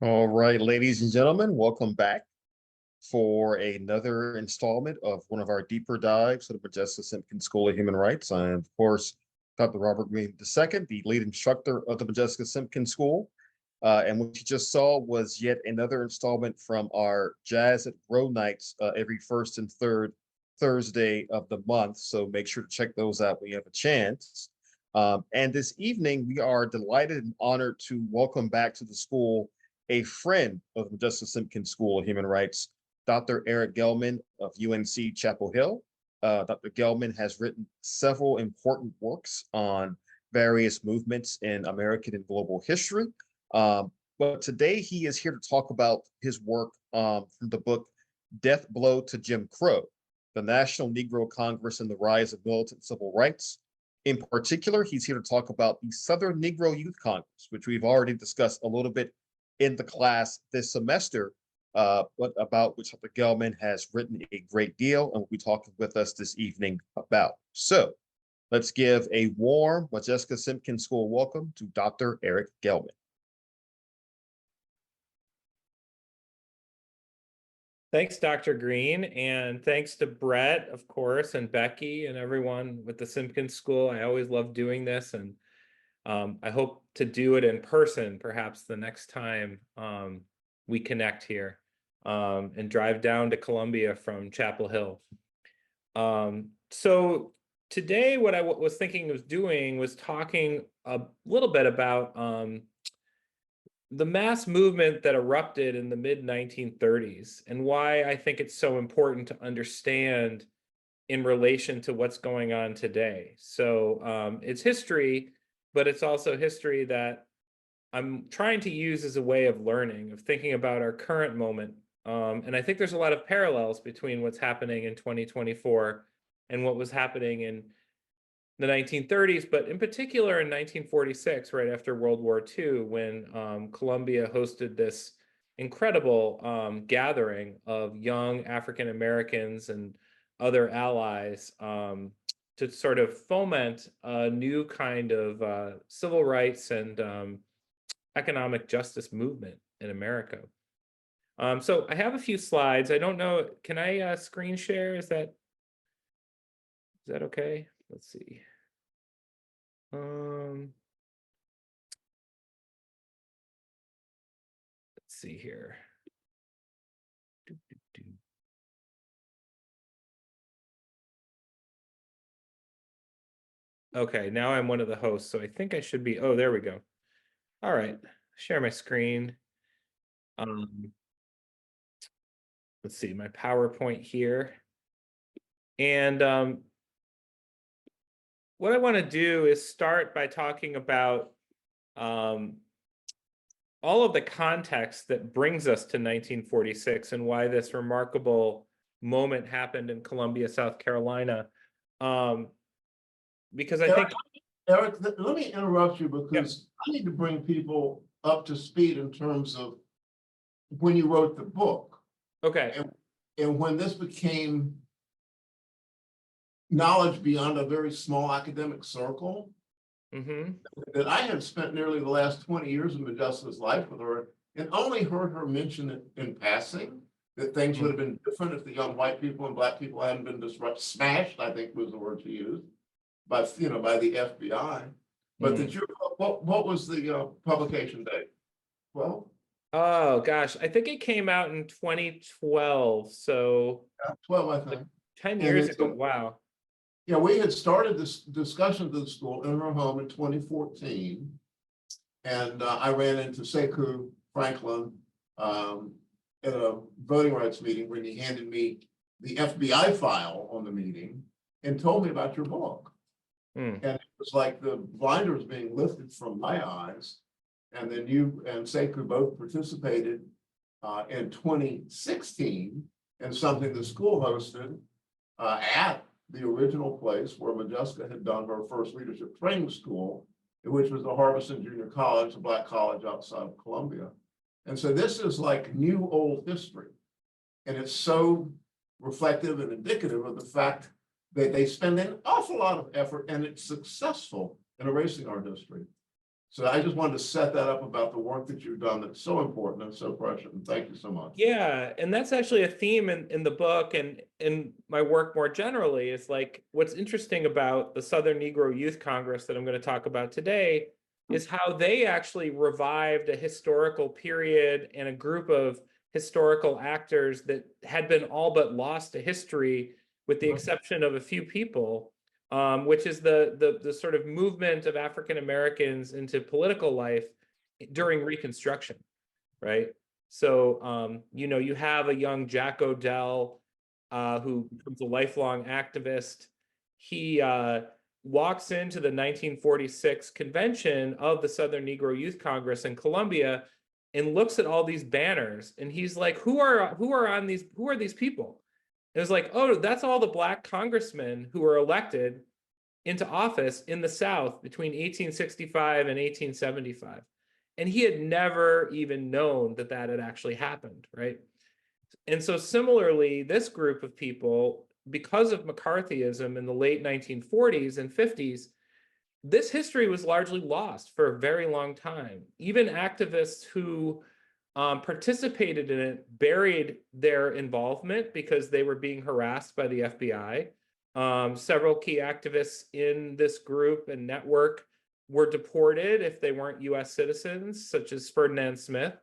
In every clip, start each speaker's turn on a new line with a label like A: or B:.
A: All right, ladies and gentlemen, welcome back for another installment of one of our deeper dives at the Modjeska Simkins School of Human Rights. I am, of course, Dr. Robert Green II, the lead instructor of the Modjeska Simkins School. And what you just saw was yet another installment from our Jazz at Grow Nights every first and third Thursday of the month. So make sure to check those out when you have a chance. And this evening, we are delighted and honored to welcome back to the school a friend of the Modjeska Simkins School of Human Rights, Dr. Erik Gellman of UNC Chapel Hill. Dr. Gellman has written several important works on various movements in American and global history. But today he is here to talk about his work from the book Death Blow to Jim Crow, the National Negro Congress and the Rise of Militant Civil Rights. In particular, he's here to talk about the Southern Negro Youth Congress, which we've already discussed a little bit in the class this semester, but about which Dr. Gellman has written a great deal and will be talking with us this evening about. So let's give a warm Modjeska Simkins School welcome to Dr. Erik Gellman.
B: Thanks, Dr. Green, and thanks to Brett, of course, and Becky and everyone with the Simkins School. I always love doing this, and I hope to do it in person, perhaps the next time we connect here and drive down to Columbia from Chapel Hill. So today, what I was thinking of doing was talking a little bit about the mass movement that erupted in the mid-1930s and why I think it's so important to understand in relation to what's going on today. So it's history, but it's also history that I'm trying to use as a way of learning, of thinking about our current moment. And I think there's a lot of parallels between what's happening in 2024 and what was happening in the 1930s, but in particular in 1946, right after World War II, when Columbia hosted this incredible gathering of young African Americans and other allies to sort of foment a new kind of civil rights and economic justice movement in America. So I have a few slides. I don't know, can I screen share? Is that okay? Let's see. Let's see here. Okay, now I'm one of the hosts, so I think I should be, oh, there we go. All right, share my screen. Let's see, my PowerPoint here. And what I want to do is start by talking about all of the context that brings us to 1946 and why this remarkable moment happened in Columbia, South Carolina. Because I think...
C: Erik, let me interrupt you because I need to bring people up to speed in terms of when you wrote the book.
B: Okay.
C: And when this became knowledge beyond a very small academic circle, that I had spent nearly the last 20 years of Modjeska's life with her and only heard her mention it in passing, that things would have been different if the young white people and black people hadn't been smashed, I think was the word to use, by the FBI. But that what was the publication date? Well,
B: oh gosh, I think it came out in 2012. So
C: 12, I think.
B: 10 years ago. Wow.
C: Yeah, we had started this discussion at the school in her home in 2014. And I ran into Sekou Franklin at a voting rights meeting when he handed me the FBI file on the meeting and told me about your book. And it was like the blinders being lifted from my eyes. And then you and Sekou both participated in 2016 in something the school hosted at the original place where Modjeska had done her first leadership training school, which was the Harbison Junior College, a black college outside of Columbia. And so this is like new old history. And it's so reflective and indicative of the fact that they spend an awful lot of effort and it's successful in erasing our history. So I just wanted to set that up about the work that you've done that's so important and so precious. And thank you so much.
B: Yeah, and that's actually a theme in the book and in my work more generally. Is like what's interesting about the Southern Negro Youth Congress that I'm going to talk about today is how they actually revived a historical period and a group of historical actors that had been all but lost to history, with the exception of a few people, which is the sort of movement of African Americans into political life during Reconstruction, right? So, you know, you have a young Jack Odell who becomes a lifelong activist. He walks into the 1946 convention of the Southern Negro Youth Congress in Columbia and looks at all these banners, and he's like, who are these people? It was like, oh, that's all the Black congressmen who were elected into office in the South between 1865 and 1875. And he had never even known that that had actually happened, right? And so similarly, this group of people, because of McCarthyism in the late 1940s and 50s, this history was largely lost for a very long time. Even activists who participated in it buried their involvement because they were being harassed by the FBI. Several key activists in this group and network were deported if they weren't US citizens, such as Ferdinand Smith,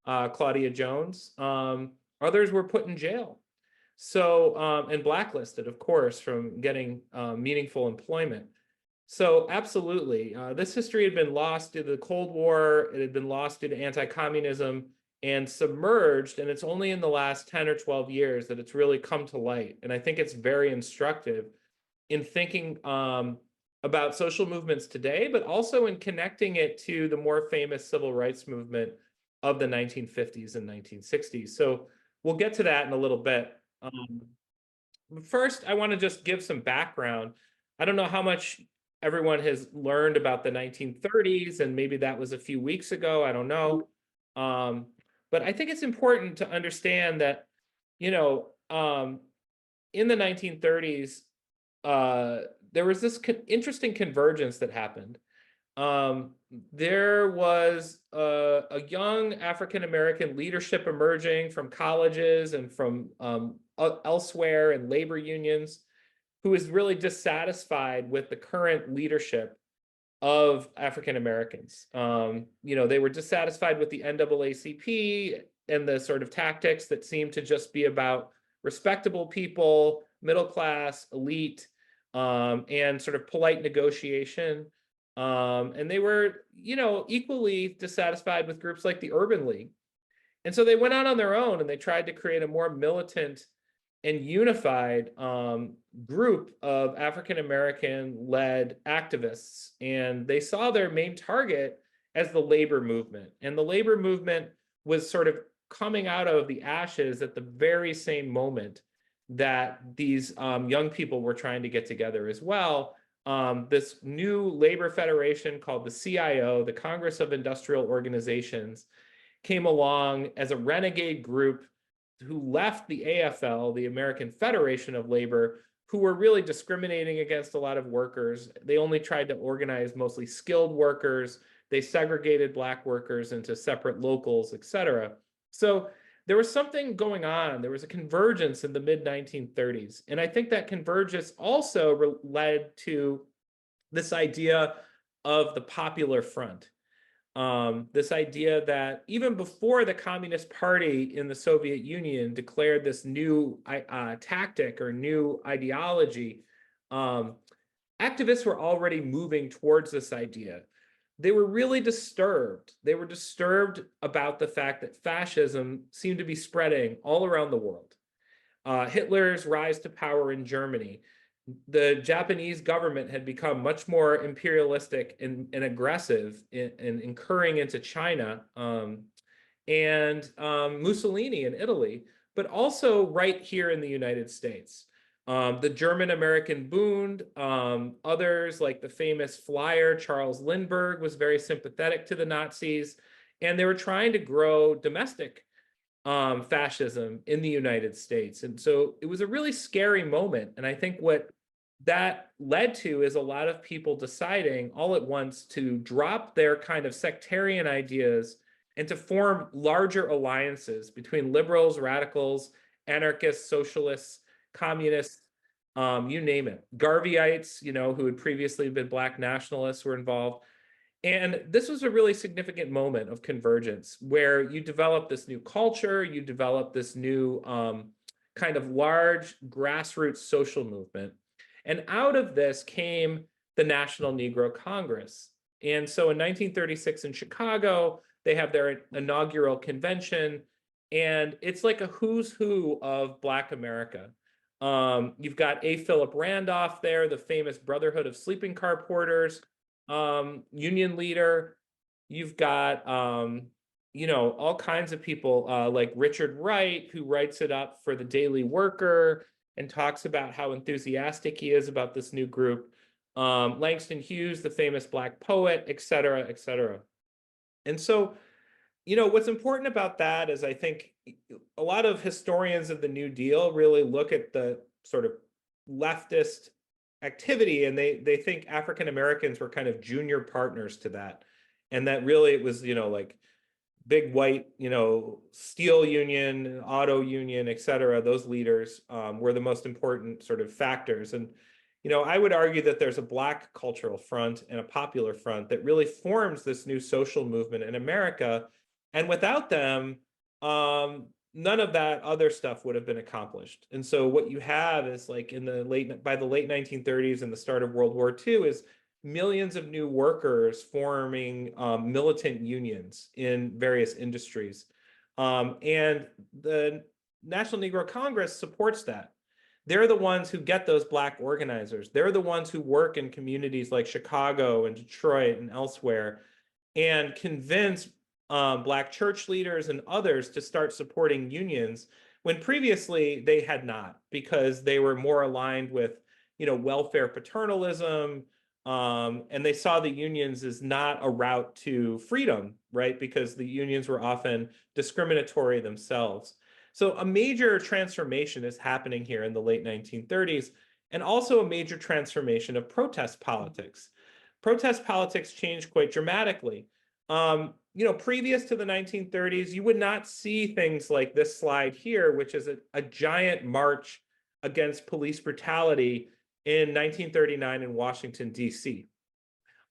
B: Claudia Jones. Others were put in jail. So, and blacklisted, of course, from getting meaningful employment. So absolutely, this history had been lost due to the Cold War. It had been lost due to anti-communism and submerged. And it's only in the last 10 or 12 years that it's really come to light. And I think it's very instructive in thinking about social movements today, but also in connecting it to the more famous civil rights movement of the 1950s and 1960s. So we'll get to that in a little bit. First, I want to just give some background. I don't know how much everyone has learned about the 1930s, and maybe that was a few weeks ago, I don't know. But I think it's important to understand that, you know, in the 1930s, there was this interesting convergence that happened. There was a young African-American leadership emerging from colleges and from elsewhere in labor unions who was really dissatisfied with the current leadership of African Americans. You know, they were dissatisfied with the NAACP and the sort of tactics that seemed to just be about respectable people, middle class, elite, and sort of polite negotiation. And they were, you know, equally dissatisfied with groups like the Urban League. And so they went out on their own and they tried to create a more militant and unified group of African-American-led activists. And they saw their main target as the labor movement. And the labor movement was sort of coming out of the ashes at the very same moment that these young people were trying to get together as well. This new labor federation called the CIO, the Congress of Industrial Organizations, came along as a renegade group who left the AFL, the American Federation of Labor, who were really discriminating against a lot of workers. They only tried to organize mostly skilled workers. They segregated Black workers into separate locals, et cetera. So there was something going on. There was a convergence in the mid-1930s. And I think that convergence also led to this idea of the Popular Front. This idea that even before the Communist Party in the Soviet Union declared this new tactic or new ideology, activists were already moving towards this idea. They were really disturbed. They were disturbed about the fact that fascism seemed to be spreading all around the world. Hitler's rise to power in Germany. The Japanese government had become much more imperialistic and aggressive in incurring into China, and Mussolini in Italy, but also right here in the United States. The German-American Bund, others like the famous flyer Charles Lindbergh was very sympathetic to the Nazis, and they were trying to grow domestic fascism in the United States. And so it was a really scary moment. And I think what that led to is a lot of people deciding all at once to drop their kind of sectarian ideas and to form larger alliances between liberals, radicals, anarchists, socialists, communists, you name it. Garveyites, who had previously been Black nationalists, were involved. And this was a really significant moment of convergence where you develop this new culture, you develop this new kind of large grassroots social movement. And out of this came the National Negro Congress. And so in 1936 in Chicago, they have their inaugural convention, and it's like a who's who of Black America. You've got A. Philip Randolph there, the famous Brotherhood of Sleeping Car Porters, union leader. You've got, all kinds of people like Richard Wright, who writes it up for the Daily Worker and talks about how enthusiastic he is about this new group. Langston Hughes, the famous Black poet, et cetera, et cetera. And so, what's important about that is I think a lot of historians of the New Deal really look at the sort of leftist activity, and they think African Americans were kind of junior partners to that. And that really it was, like big white, steel union, auto union, et cetera, those leaders were the most important sort of factors. And I would argue that there's a Black cultural front and a popular front that really forms this new social movement in America. And without them, none of that other stuff would have been accomplished. And so what you have is like by the late 1930s and the start of World War II is millions of new workers forming militant unions in various industries. And the National Negro Congress supports that. They're the ones who get those Black organizers. They're the ones who work in communities like Chicago and Detroit and elsewhere and convince Black church leaders and others to start supporting unions when previously they had not, because they were more aligned with, welfare paternalism, and they saw the unions as not a route to freedom, right? Because the unions were often discriminatory themselves. So a major transformation is happening here in the late 1930s, and also a major transformation of protest politics. Protest politics changed quite dramatically. Previous to the 1930s, you would not see things like this slide here, which is a giant march against police brutality in 1939 in Washington, D.C.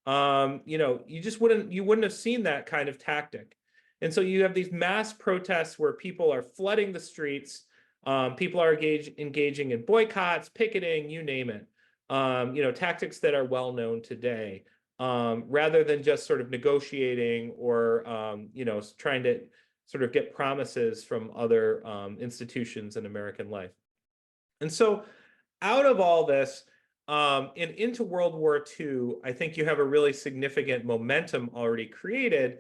B: You wouldn't have seen that kind of tactic. And so you have these mass protests where people are flooding the streets, people are engaging in boycotts, picketing, you name it, tactics that are well known today. Rather than just sort of negotiating or, trying to sort of get promises from other institutions in American life. And so out of all this and into World War II, I think you have a really significant momentum already created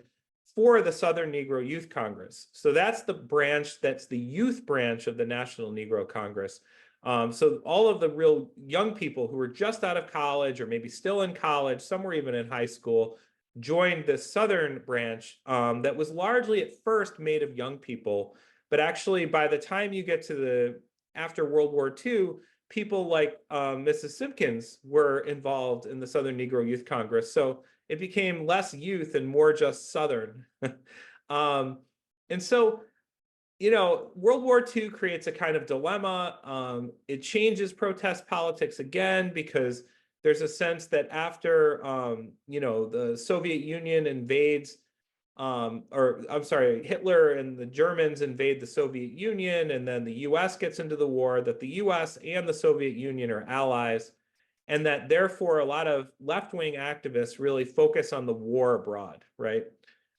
B: for the Southern Negro Youth Congress. So that's the branch, that's the youth branch of the National Negro Congress. So all of the real young people who were just out of college or maybe still in college, some were even in high school, joined the Southern branch that was largely at first made of young people. But actually, by the time you get to after World War II, people like Mrs. Simkins were involved in the Southern Negro Youth Congress. So it became less youth and more just Southern. And so, World War II creates a kind of dilemma. It changes protest politics again, because there's a sense that after, the Soviet Union invades, Hitler and the Germans invade the Soviet Union, and then the US gets into the war, that the US and the Soviet Union are allies, and that therefore a lot of left-wing activists really focus on the war abroad, right?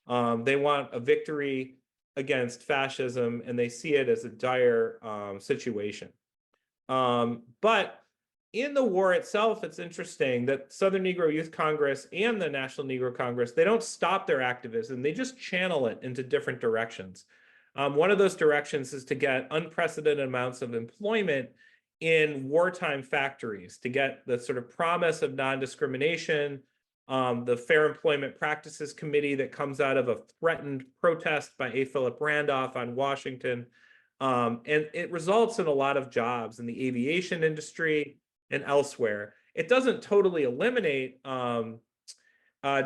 B: They want a victory against fascism, and they see it as a dire situation. But in the war itself, it's interesting that Southern Negro Youth Congress and the National Negro Congress, they don't stop their activism, they just channel it into different directions. One of those directions is to get unprecedented amounts of employment in wartime factories, to get the sort of promise of non-discrimination, the Fair Employment Practices Committee that comes out of a threatened protest by A. Philip Randolph on Washington. And it results in a lot of jobs in the aviation industry, and elsewhere. It doesn't totally eliminate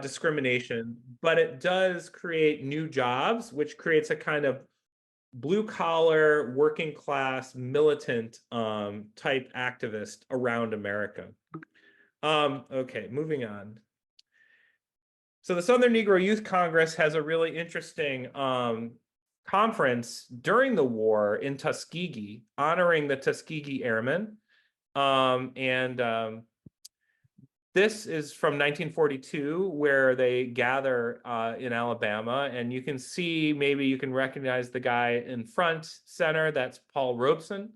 B: discrimination, but it does create new jobs, which creates a kind of blue collar, working class, militant type activist around America. Okay, moving on. So the Southern Negro Youth Congress has a really interesting conference during the war in Tuskegee, honoring the Tuskegee Airmen. This is from 1942, where they gather in Alabama, and you can see, maybe you can recognize the guy in front center, that's Paul Robeson.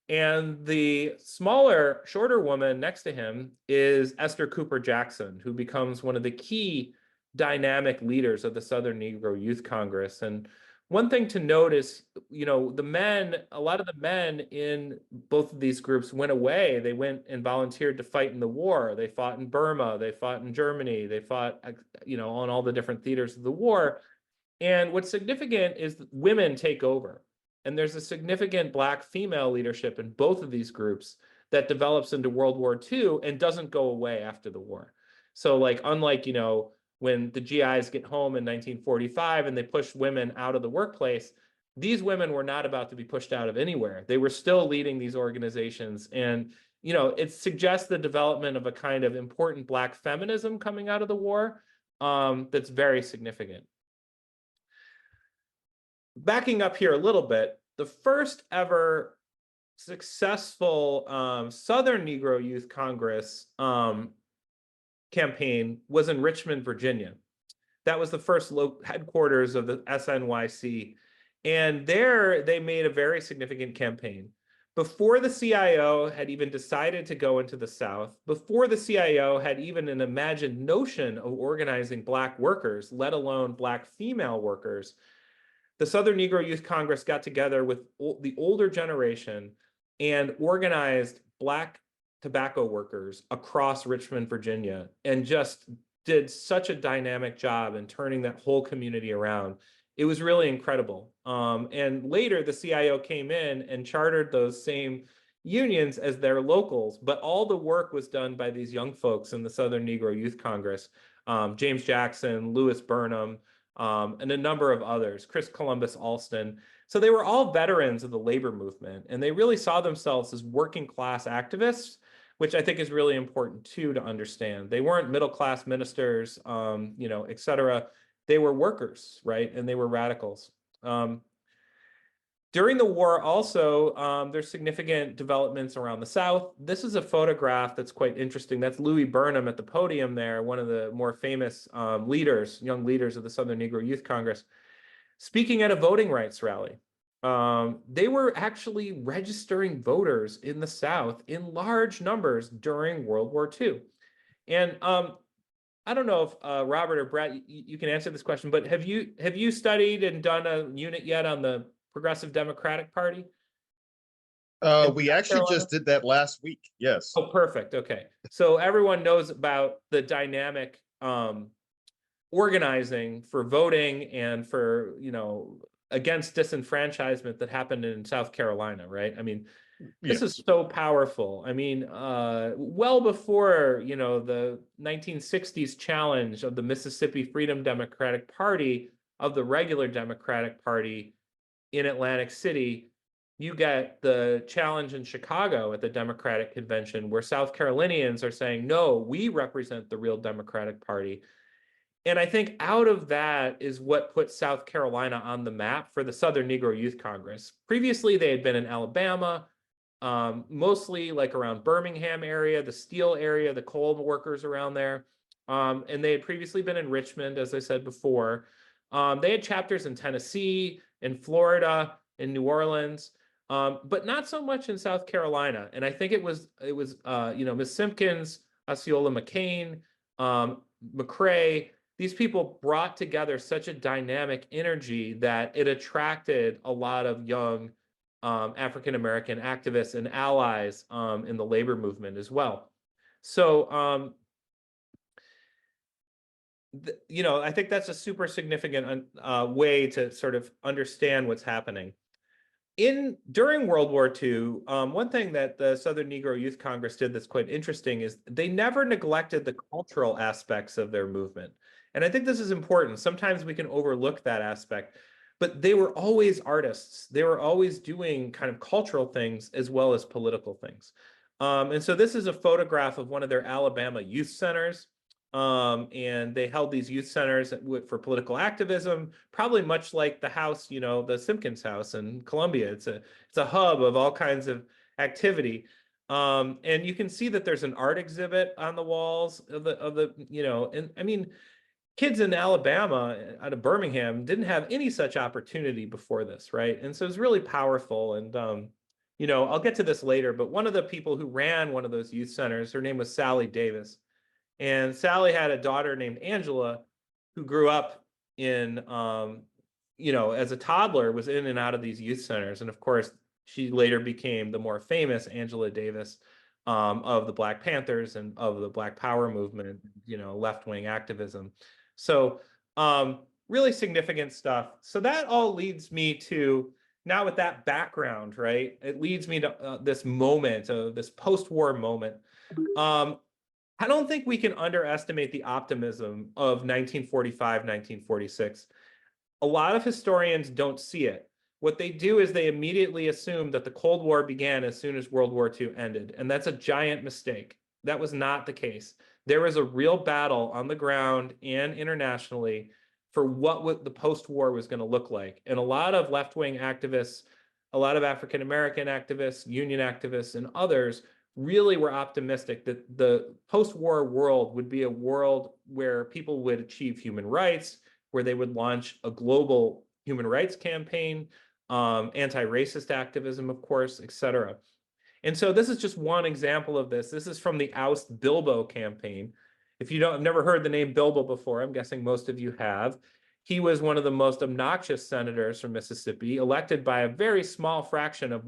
B: And the smaller, shorter woman next to him is Esther Cooper Jackson, who becomes one of the key dynamic leaders of the Southern Negro Youth Congress. And one thing to note is, you know, the men, a lot of the men in both of these groups went away. They went and volunteered to fight in the war. They fought in Burma, they fought in Germany, they fought, you know, on all the different theaters of the war. And what's significant is that women take over. And there's a significant Black female leadership in both of these groups that develops into World War II and doesn't go away after the war. So like, unlike, you know, when the GIs get home in 1945 and they push women out of the workplace, these women were not about to be pushed out of anywhere. They were still leading these organizations. And, you know, it suggests the development of a kind of important Black feminism coming out of the war that's very significant. Backing up here a little bit, the first ever successful Southern Negro Youth Congress campaign was in Richmond, Virginia. That was the first headquarters of the SNYC. And there they made a very significant campaign. Before the CIO had even decided to go into the South, before the CIO had even an imagined notion of organizing Black workers, let alone Black female workers, the Southern Negro Youth Congress got together with the older generation and organized Black tobacco workers across Richmond, Virginia, and just did such a dynamic job in turning that whole community around. It was really incredible. And later, the CIO came in and chartered those same unions as their locals, but all the work was done by these young folks in the Southern Negro Youth Congress, James Jackson, Lewis Burnham, and a number of others, Chris Columbus Alston. So they were all veterans of the labor movement, and they really saw themselves as working class activists, which I think is really important too to understand. They weren't middle class ministers, you know, et cetera. They were workers, right? And they were radicals. During the war also, there's significant developments around the South. This is a photograph that's quite interesting. That's Louis Burnham at the podium there, one of the more famous leaders, young leaders of the Southern Negro Youth Congress, speaking at a voting rights rally. They were actually registering voters in the South in large numbers during World War II. And I don't know if Robert or Brett, you can answer this question, but have you studied and done a unit yet on the Progressive Democratic Party?
A: We actually just did that last week. Yes.
B: Oh, perfect. Okay. So everyone knows about the dynamic organizing for voting and for, you know, against disenfranchisement that happened in South Carolina, right? I mean, this is so powerful. I mean, well before, you know, the 1960s challenge of the Mississippi Freedom Democratic Party of the regular Democratic Party in Atlantic City, you get the challenge in Chicago at the Democratic Convention where South Carolinians are saying, no, we represent the real Democratic Party. And I think out of that is what put South Carolina on the map for the Southern Negro Youth Congress. Previously, they had been in Alabama, mostly like around Birmingham area, the steel area, the coal workers around there. And they had previously been in Richmond, as I said before. They had chapters in Tennessee, in Florida, in New Orleans, but not so much in South Carolina. And I think it was you know, Ms. Simkins, Osceola McCain, McCrae. These people brought together such a dynamic energy that it attracted a lot of young African-American activists and allies in the labor movement as well. So, you know, I think that's a super significant way to sort of understand what's happening. During World War II, one thing that the Southern Negro Youth Congress did that's quite interesting is they never neglected the cultural aspects of their movement. And I think this is important. Sometimes we can overlook that aspect, but they were always artists. They were always doing kind of cultural things as well as political things. And so this is a photograph of one of their Alabama youth centers. And they held these youth centers for political activism, probably much like the house, the Simkins house in Columbia. It's a hub of all kinds of activity. And you can see that there's an art exhibit on the walls of and I mean, kids in Alabama out of Birmingham didn't have any such opportunity before this, right? And so it's really powerful. And I'll get to this later, but one of the people who ran one of those youth centers, her name was Sally Davis. And Sally had a daughter named Angela who grew up in, as a toddler, was in and out of these youth centers. And of course, she later became the more famous Angela Davis of the Black Panthers and of the Black Power movement, left-wing activism. So really significant stuff. So that all leads me to, now with that background, right, it leads me to this moment, this post-war moment. I don't think we can underestimate the optimism of 1945, 1946. A lot of historians don't see it. What they do is they immediately assume that the Cold War began as soon as World War II ended, and that's a giant mistake. That was not the case. There was a real battle on the ground and internationally for what the post-war was going to look like. And a lot of left-wing activists, a lot of African-American activists, union activists, and others really were optimistic that the post-war world would be a world where people would achieve human rights, where they would launch a global human rights campaign, anti-racist activism, of course, etc. And so this is just one example of this. This is from the Oust Bilbo campaign. If you have never heard the name Bilbo before, I'm guessing most of you have. He was one of the most obnoxious senators from Mississippi, elected by a very small fraction of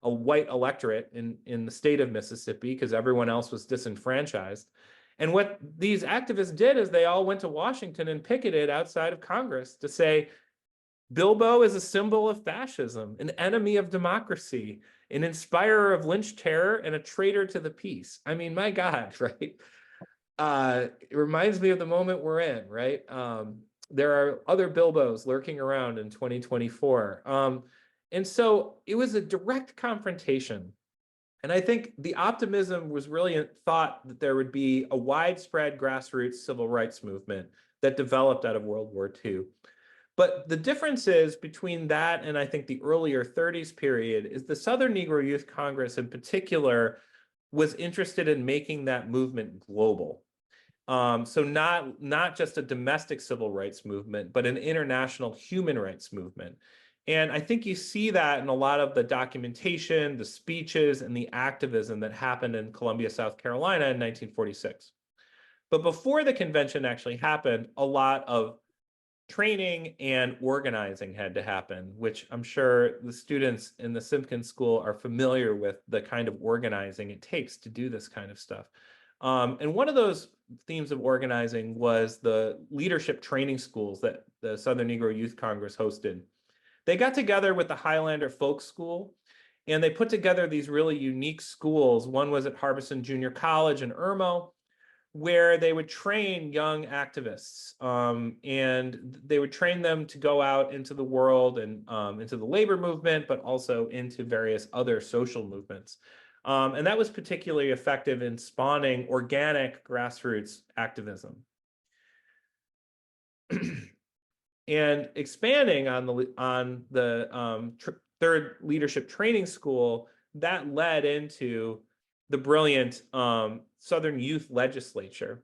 B: a white electorate in the state of Mississippi, because everyone else was disenfranchised. And what these activists did is they all went to Washington and picketed outside of Congress to say, Bilbo is a symbol of fascism, an enemy of democracy, an inspirer of lynch terror, and a traitor to the peace. I mean, my God, right? It reminds me of the moment we're in, right? There are other Bilbos lurking around in 2024. And so it was a direct confrontation. And I think the optimism was really thought that there would be a widespread grassroots civil rights movement that developed out of World War II. But the difference is between that and I think the earlier 30s period is the Southern Negro Youth Congress in particular was interested in making that movement global. So not just a domestic civil rights movement, but an international human rights movement. And I think you see that in a lot of the documentation, the speeches, and the activism that happened in Columbia, South Carolina in 1946. But before the convention actually happened, a lot of training and organizing had to happen, which I'm sure the students in the Simkins School are familiar with the kind of organizing it takes to do this kind of stuff. And one of those themes of organizing was the leadership training schools that the Southern Negro Youth Congress hosted. They got together with the Highlander Folk School, and they put together these really unique schools. One was at Harbison Junior College in Irmo, where they would train young activists, and they would train them to go out into the world and into the labor movement, but also into various other social movements. And that was particularly effective in spawning organic grassroots activism. And expanding on the third leadership training school, that led into the brilliant Southern Youth Legislature.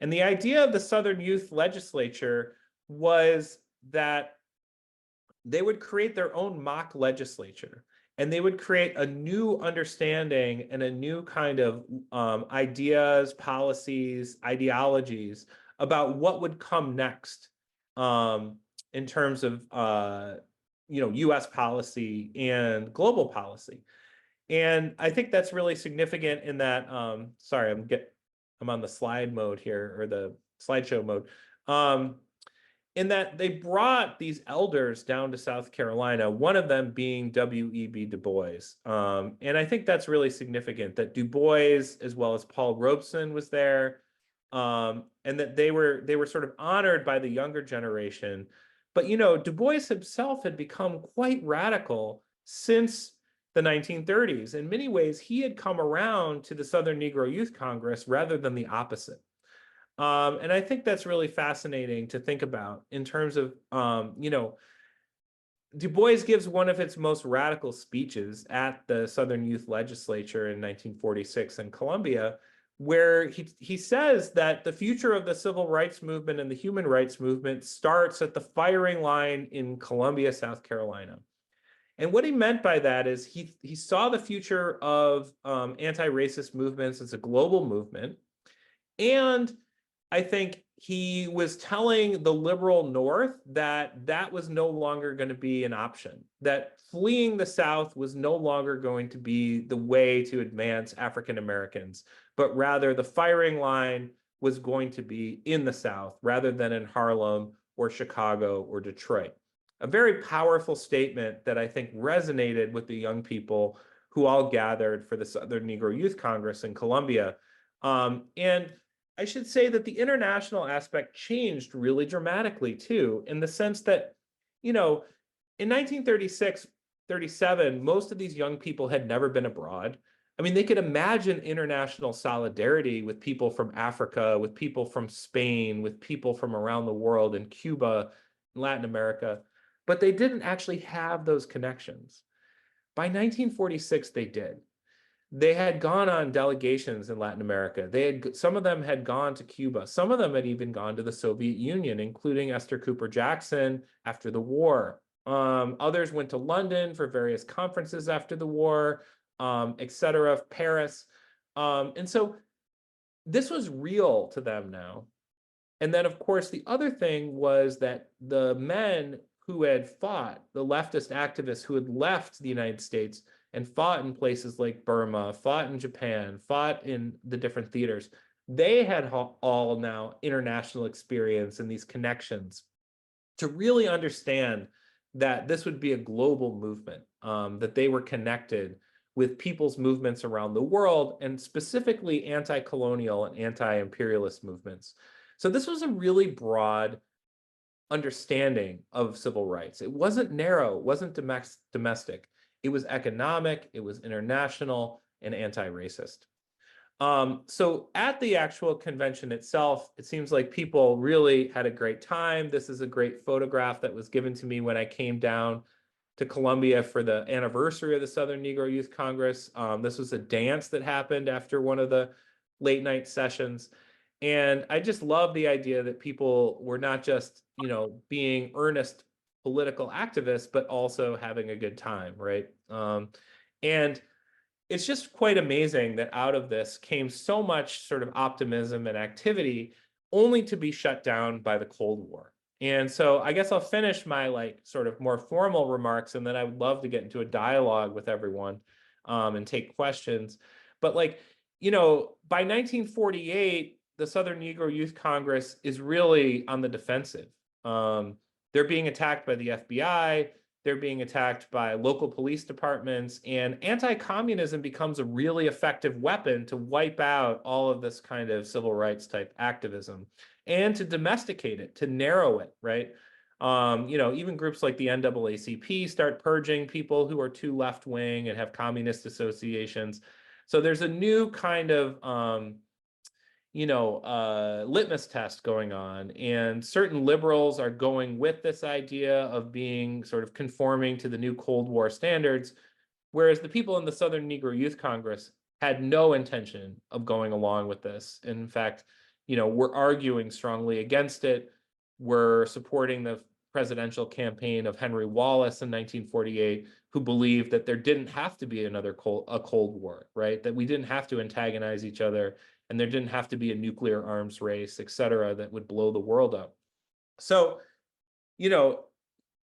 B: And the idea of the Southern Youth Legislature was that they would create their own mock legislature, and they would create a new understanding and a new kind of ideas, policies, ideologies about what would come next in terms of U.S. policy and global policy. And I think that's really significant in that, sorry, I'm on the slide mode here, or the slideshow mode. in that they brought these elders down to South Carolina, one of them being W.E.B. Du Bois. And I think that's really significant that Du Bois, as well as Paul Robeson, was there, and that they were sort of honored by the younger generation. But, you know, Du Bois himself had become quite radical since the 1930s. In many ways, he had come around to the Southern Negro Youth Congress rather than the opposite. And I think that's really fascinating to think about in terms of, you know, Du Bois gives one of its most radical speeches at the Southern Youth Legislature in 1946 in Columbia, where he says that the future of the civil rights movement and the human rights movement starts at the firing line in Columbia, South Carolina. And what he meant by that is he saw the future of anti-racist movements as a global movement. And I think he was telling the liberal North that that was no longer going to be an option, that fleeing the South was no longer going to be the way to advance African Americans, but rather the firing line was going to be in the South rather than in Harlem or Chicago or Detroit. A very powerful statement that I think resonated with the young people who all gathered for the Southern Negro Youth Congress in Columbia. And I should say that the international aspect changed really dramatically too, in the sense that, you know, in 1936, 37, most of these young people had never been abroad. I mean, they could imagine international solidarity with people from Africa, with people from Spain, with people from around the world in Cuba, Latin America, but they didn't actually have those connections. By 1946, they did. They had gone on delegations in Latin America. Some of them had gone to Cuba. Some of them had even gone to the Soviet Union, including Esther Cooper Jackson after the war. Others went to London for various conferences after the war, et cetera, Paris. And so this was real to them now. And then, of course, the other thing was that the men who had fought, the leftist activists who had left the United States and fought in places like Burma, fought in Japan, fought in the different theaters, they had all now international experience and these connections to really understand that this would be a global movement, that they were connected with people's movements around the world, and specifically anti-colonial and anti-imperialist movements. So this was a really broad understanding of civil rights. It wasn't narrow, it wasn't domestic. It was economic, it was international, and anti-racist. So at the actual convention itself, it seems like people really had a great time. This is a great photograph that was given to me when I came down to Columbia for the anniversary of the Southern Negro Youth Congress. This was a dance that happened after one of the late night sessions. And I just love the idea that people were not just, you know, being earnest political activists, but also having a good time, right? And it's just quite amazing that out of this came so much sort of optimism and activity, only to be shut down by the Cold War. And so I guess I'll finish my like sort of more formal remarks, and then I would love to get into a dialogue with everyone and take questions. But like, you know, by 1948, the Southern Negro Youth Congress is really on the defensive. They're being attacked by the FBI, they're being attacked by local police departments, and anti-communism becomes a really effective weapon to wipe out all of this kind of civil rights type activism and to domesticate it, to narrow it, right? You know, even groups like the NAACP start purging people who are too left-wing and have communist associations. So there's a new kind of litmus test going on, and certain liberals are going with this idea of being sort of conforming to the new Cold War standards, whereas the people in the Southern Negro Youth Congress had no intention of going along with this. In fact, you know, we're arguing strongly against it. We're supporting the presidential campaign of Henry Wallace in 1948, who believed that there didn't have to be another Cold War, right? That we didn't have to antagonize each other, and there didn't have to be a nuclear arms race, et cetera, that would blow the world up. So, you know,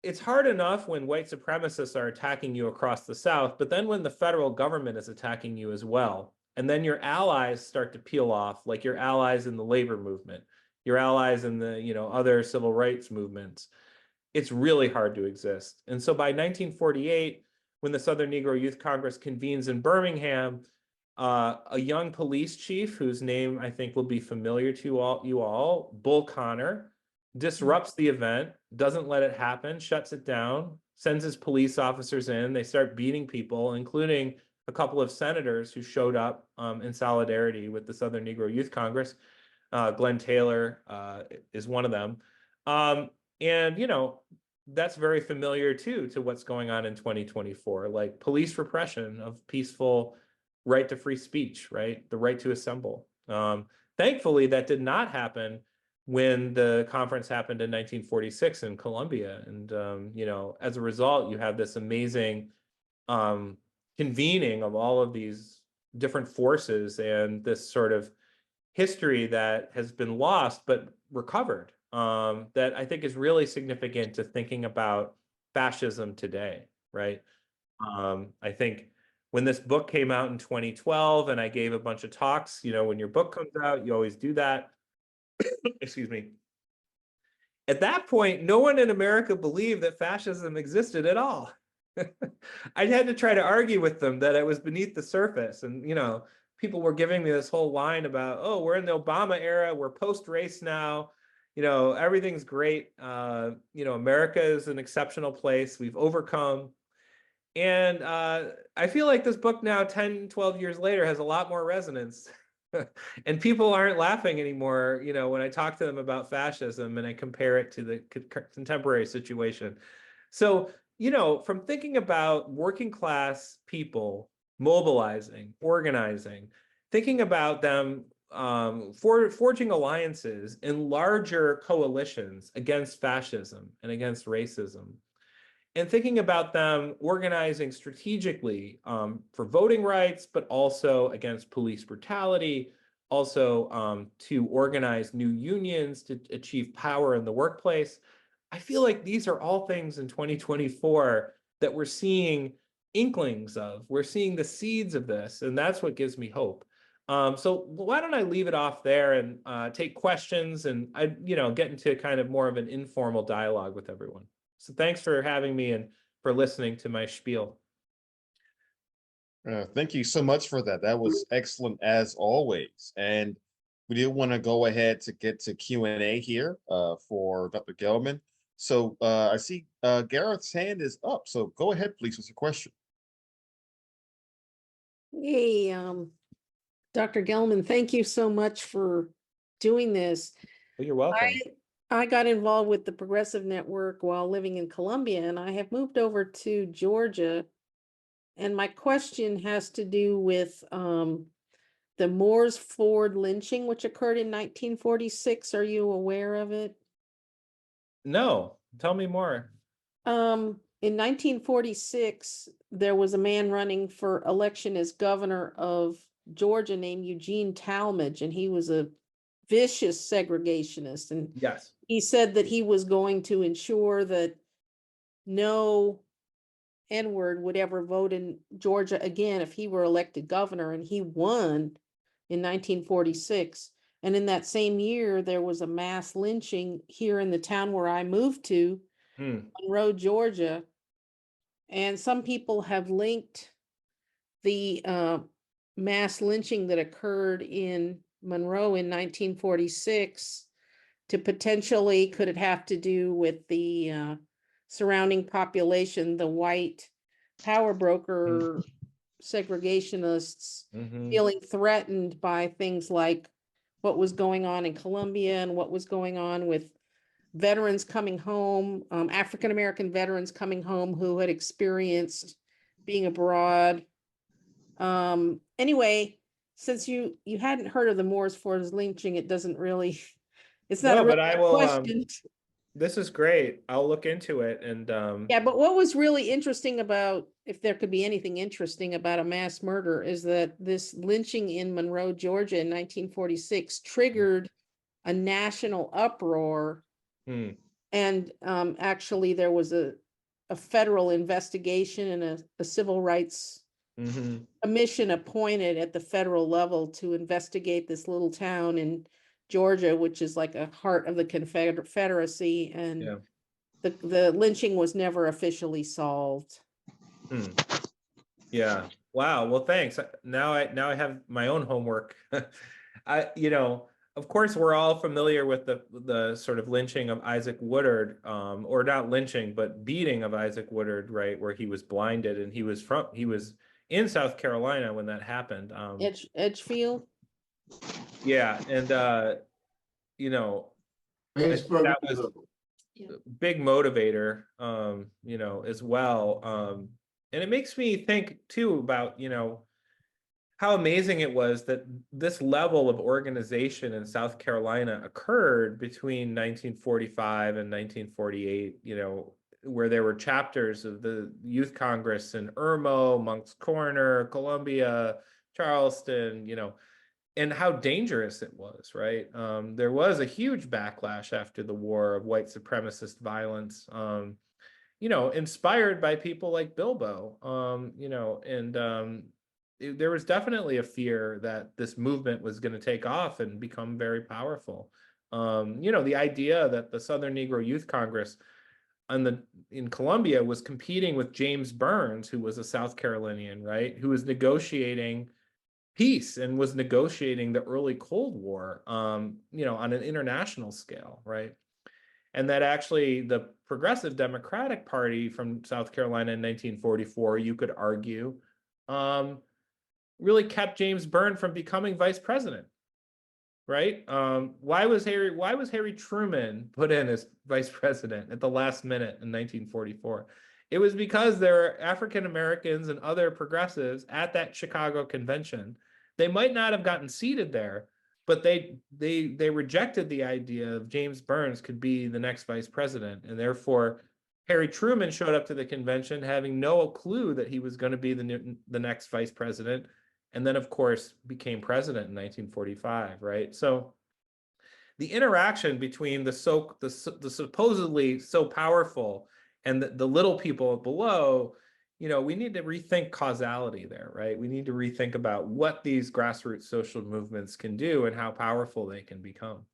B: it's hard enough when white supremacists are attacking you across the South, but then when the federal government is attacking you as well, and then your allies start to peel off, like your allies in the labor movement, your allies in the, other civil rights movements, it's really hard to exist. And so by 1948, when the Southern Negro Youth Congress convenes in Birmingham, a young police chief, whose name I think will be familiar to you all, Bull Connor, disrupts the event, doesn't let it happen, shuts it down, sends his police officers in. They start beating people, including a couple of senators who showed up in solidarity with the Southern Negro Youth Congress. Glenn Taylor is one of them. And, that's very familiar too to what's going on in 2024, like police repression of peaceful right to free speech, right? The right to assemble. Thankfully, that did not happen when the conference happened in 1946 in Columbia. And, as a result, you have this amazing convening of all of these different forces and this sort of history that has been lost but recovered, that I think is really significant to thinking about fascism today, right? I think when this book came out in 2012 and I gave a bunch of talks, when your book comes out, you always do that. Excuse me. At that point, no one in America believed that fascism existed at all. I had to try to argue with them that it was beneath the surface. And, people were giving me this whole line about, oh, we're in the Obama era, we're post-race now, everything's great. America is an exceptional place. We've overcome. And I feel like this book now, 10, 12 years later, has a lot more resonance. And people aren't laughing anymore, when I talk to them about fascism and I compare it to the contemporary situation. So, from thinking about working class people mobilizing, organizing, thinking about them forging alliances in larger coalitions against fascism and against racism, and thinking about them organizing strategically for voting rights, but also against police brutality, also to organize new unions to achieve power in the workplace. I feel like these are all things in 2024 that we're seeing inklings of. We're seeing the seeds of this, and that's what gives me hope. So why don't I leave it off there and take questions and I, get into kind of more of an informal dialogue with everyone. So thanks for having me and for listening to my spiel.
A: Thank you so much for that. That was excellent as always. And we do want to go ahead to get to Q&A here for Dr. Gellman. So I see Gareth's hand is up. So go ahead, please, with your question.
D: Hey, Dr. Gellman, thank you so much for doing this.
B: Well, you're welcome.
D: I got involved with the Progressive Network while living in Columbia, and I have moved over to Georgia. And my question has to do with the Moores Ford lynching, which occurred in 1946. Are you aware of it?
B: No, tell me more.
D: In 1946, there was a man running for election as governor of Georgia named Eugene Talmadge, and he was a vicious segregationist. And
B: yes,
D: he said that he was going to ensure that no N-word would ever vote in Georgia again if he were elected governor, and he won in 1946. And in that same year, there was a mass lynching here in the town where I moved to, Monroe, Georgia. And some people have linked the mass lynching that occurred in Monroe in 1946 to potentially, could it have to do with the surrounding population, the white power broker segregationists feeling threatened by things like what was going on in Columbia and what was going on with veterans coming home, African-American veterans coming home who had experienced being abroad. Anyway, since you hadn't heard of the Moores Ford lynching, it doesn't really, it's not
B: no,
D: a real
B: but I will,
D: question.
B: this is great. I'll look into it. And
D: Yeah, but what was really interesting about, if there could be anything interesting about a mass murder, is that this lynching in Monroe, Georgia in 1946 triggered a national uproar. And actually there was a federal investigation and a civil rights commission appointed at the federal level to investigate this little town in Georgia, which is like a heart of the Confederacy, and
B: Yeah.
D: the lynching was never officially solved.
B: Hmm. Yeah. Wow. Well, thanks. Now I have my own homework. Of course, we're all familiar with the sort of lynching of Isaac Woodard, or not lynching, but beating of Isaac Woodard, right, where he was blinded, and he was in South Carolina when that happened.
D: Edgefield.
B: Yeah, and
C: Harrisburg,
B: that was a big motivator, as well. And it makes me think too about, how amazing it was that this level of organization in South Carolina occurred between 1945 and 1948, where there were chapters of the Youth Congress in Irmo, Moncks Corner, Columbia, Charleston, and how dangerous it was, right? There was a huge backlash after the war of white supremacist violence, inspired by people like Bilbo, there was definitely a fear that this movement was going to take off and become very powerful. The idea that the Southern Negro Youth Congress in Columbia was competing with James Burns, who was a South Carolinian, right, who was negotiating peace and was negotiating the early Cold War, on an international scale, right? And that actually the Progressive Democratic Party from South Carolina in 1944, you could argue, really kept James Byrne from becoming vice president, right? Why was Harry Truman put in as vice president at the last minute in 1944? It was because there were African Americans and other progressives at that Chicago convention. They might not have gotten seated there, but they rejected the idea of James Burns could be the next vice president, and therefore Harry Truman showed up to the convention having no clue that he was going to be the next vice president, and then of course became president in 1945, right? So the interaction between the supposedly so powerful and the little people below, we need to rethink causality there, right? We need to rethink about what these grassroots social movements can do and how powerful they can become.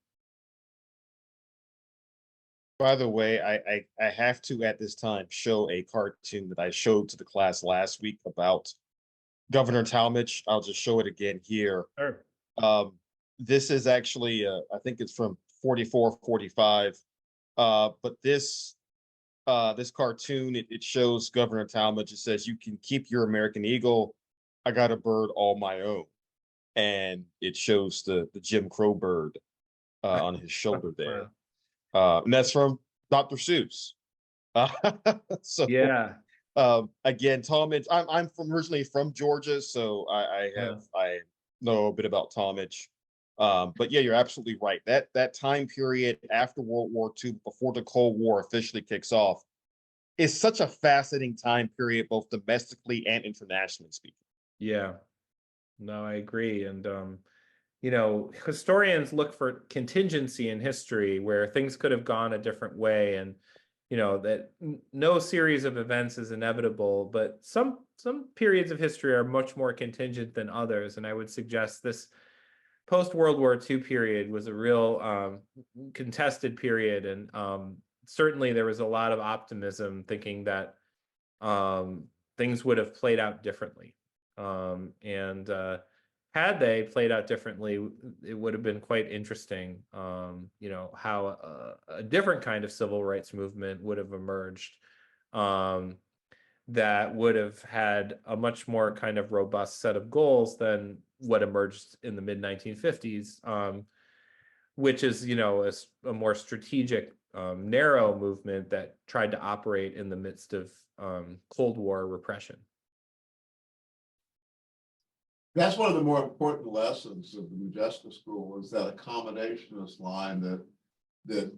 A: By the way, I have to at this time show a cartoon that I showed to the class last week about Governor Talmadge. I'll just show it again here.
B: Sure.
A: This is actually, I think it's from 44, 45. But this cartoon, it shows Governor Talmadge. It says, "You can keep your American eagle. I got a bird all my own." And it shows the Jim Crow bird on his shoulder there. And that's from Dr. Seuss. So
B: yeah.
A: Again, Talmadge, I'm originally from Georgia, so I know a bit about Talmadge. But yeah, you're absolutely right. That time period after World War II, before the Cold War officially kicks off, is such a fascinating time period, both domestically and internationally speaking.
B: Yeah, no, I agree. And historians look for contingency in history where things could have gone a different way, and that no series of events is inevitable, but some periods of history are much more contingent than others. And I would suggest this post-World War II period was a real contested period, and certainly there was a lot of optimism thinking that things would have played out differently. And had they played out differently, it would have been quite interesting, how a different kind of civil rights movement would have emerged, that would have had a much more kind of robust set of goals than what emerged in the mid-1950s, which is, a more strategic, narrow movement that tried to operate in the midst of Cold War repression.
C: That's one of the more important lessons of the Modjeska School, is that accommodationist line that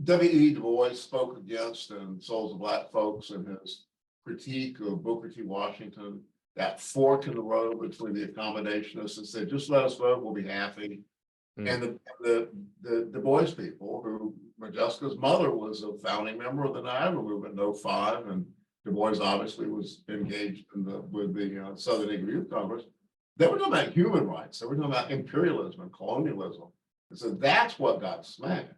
C: W.E. Du Bois spoke against in Souls of Black Folks in his critique of Booker T. Washington, that fork in the road between the accommodationists and said, just let us vote, we'll be happy. And the Du Bois people, who Modjeska's mother was a founding member of the Niagara Movement in 2005, and Du Bois obviously was engaged with the Southern Negro Youth Congress. They were talking about human rights. They were talking about imperialism and colonialism. And so that's what got smashed.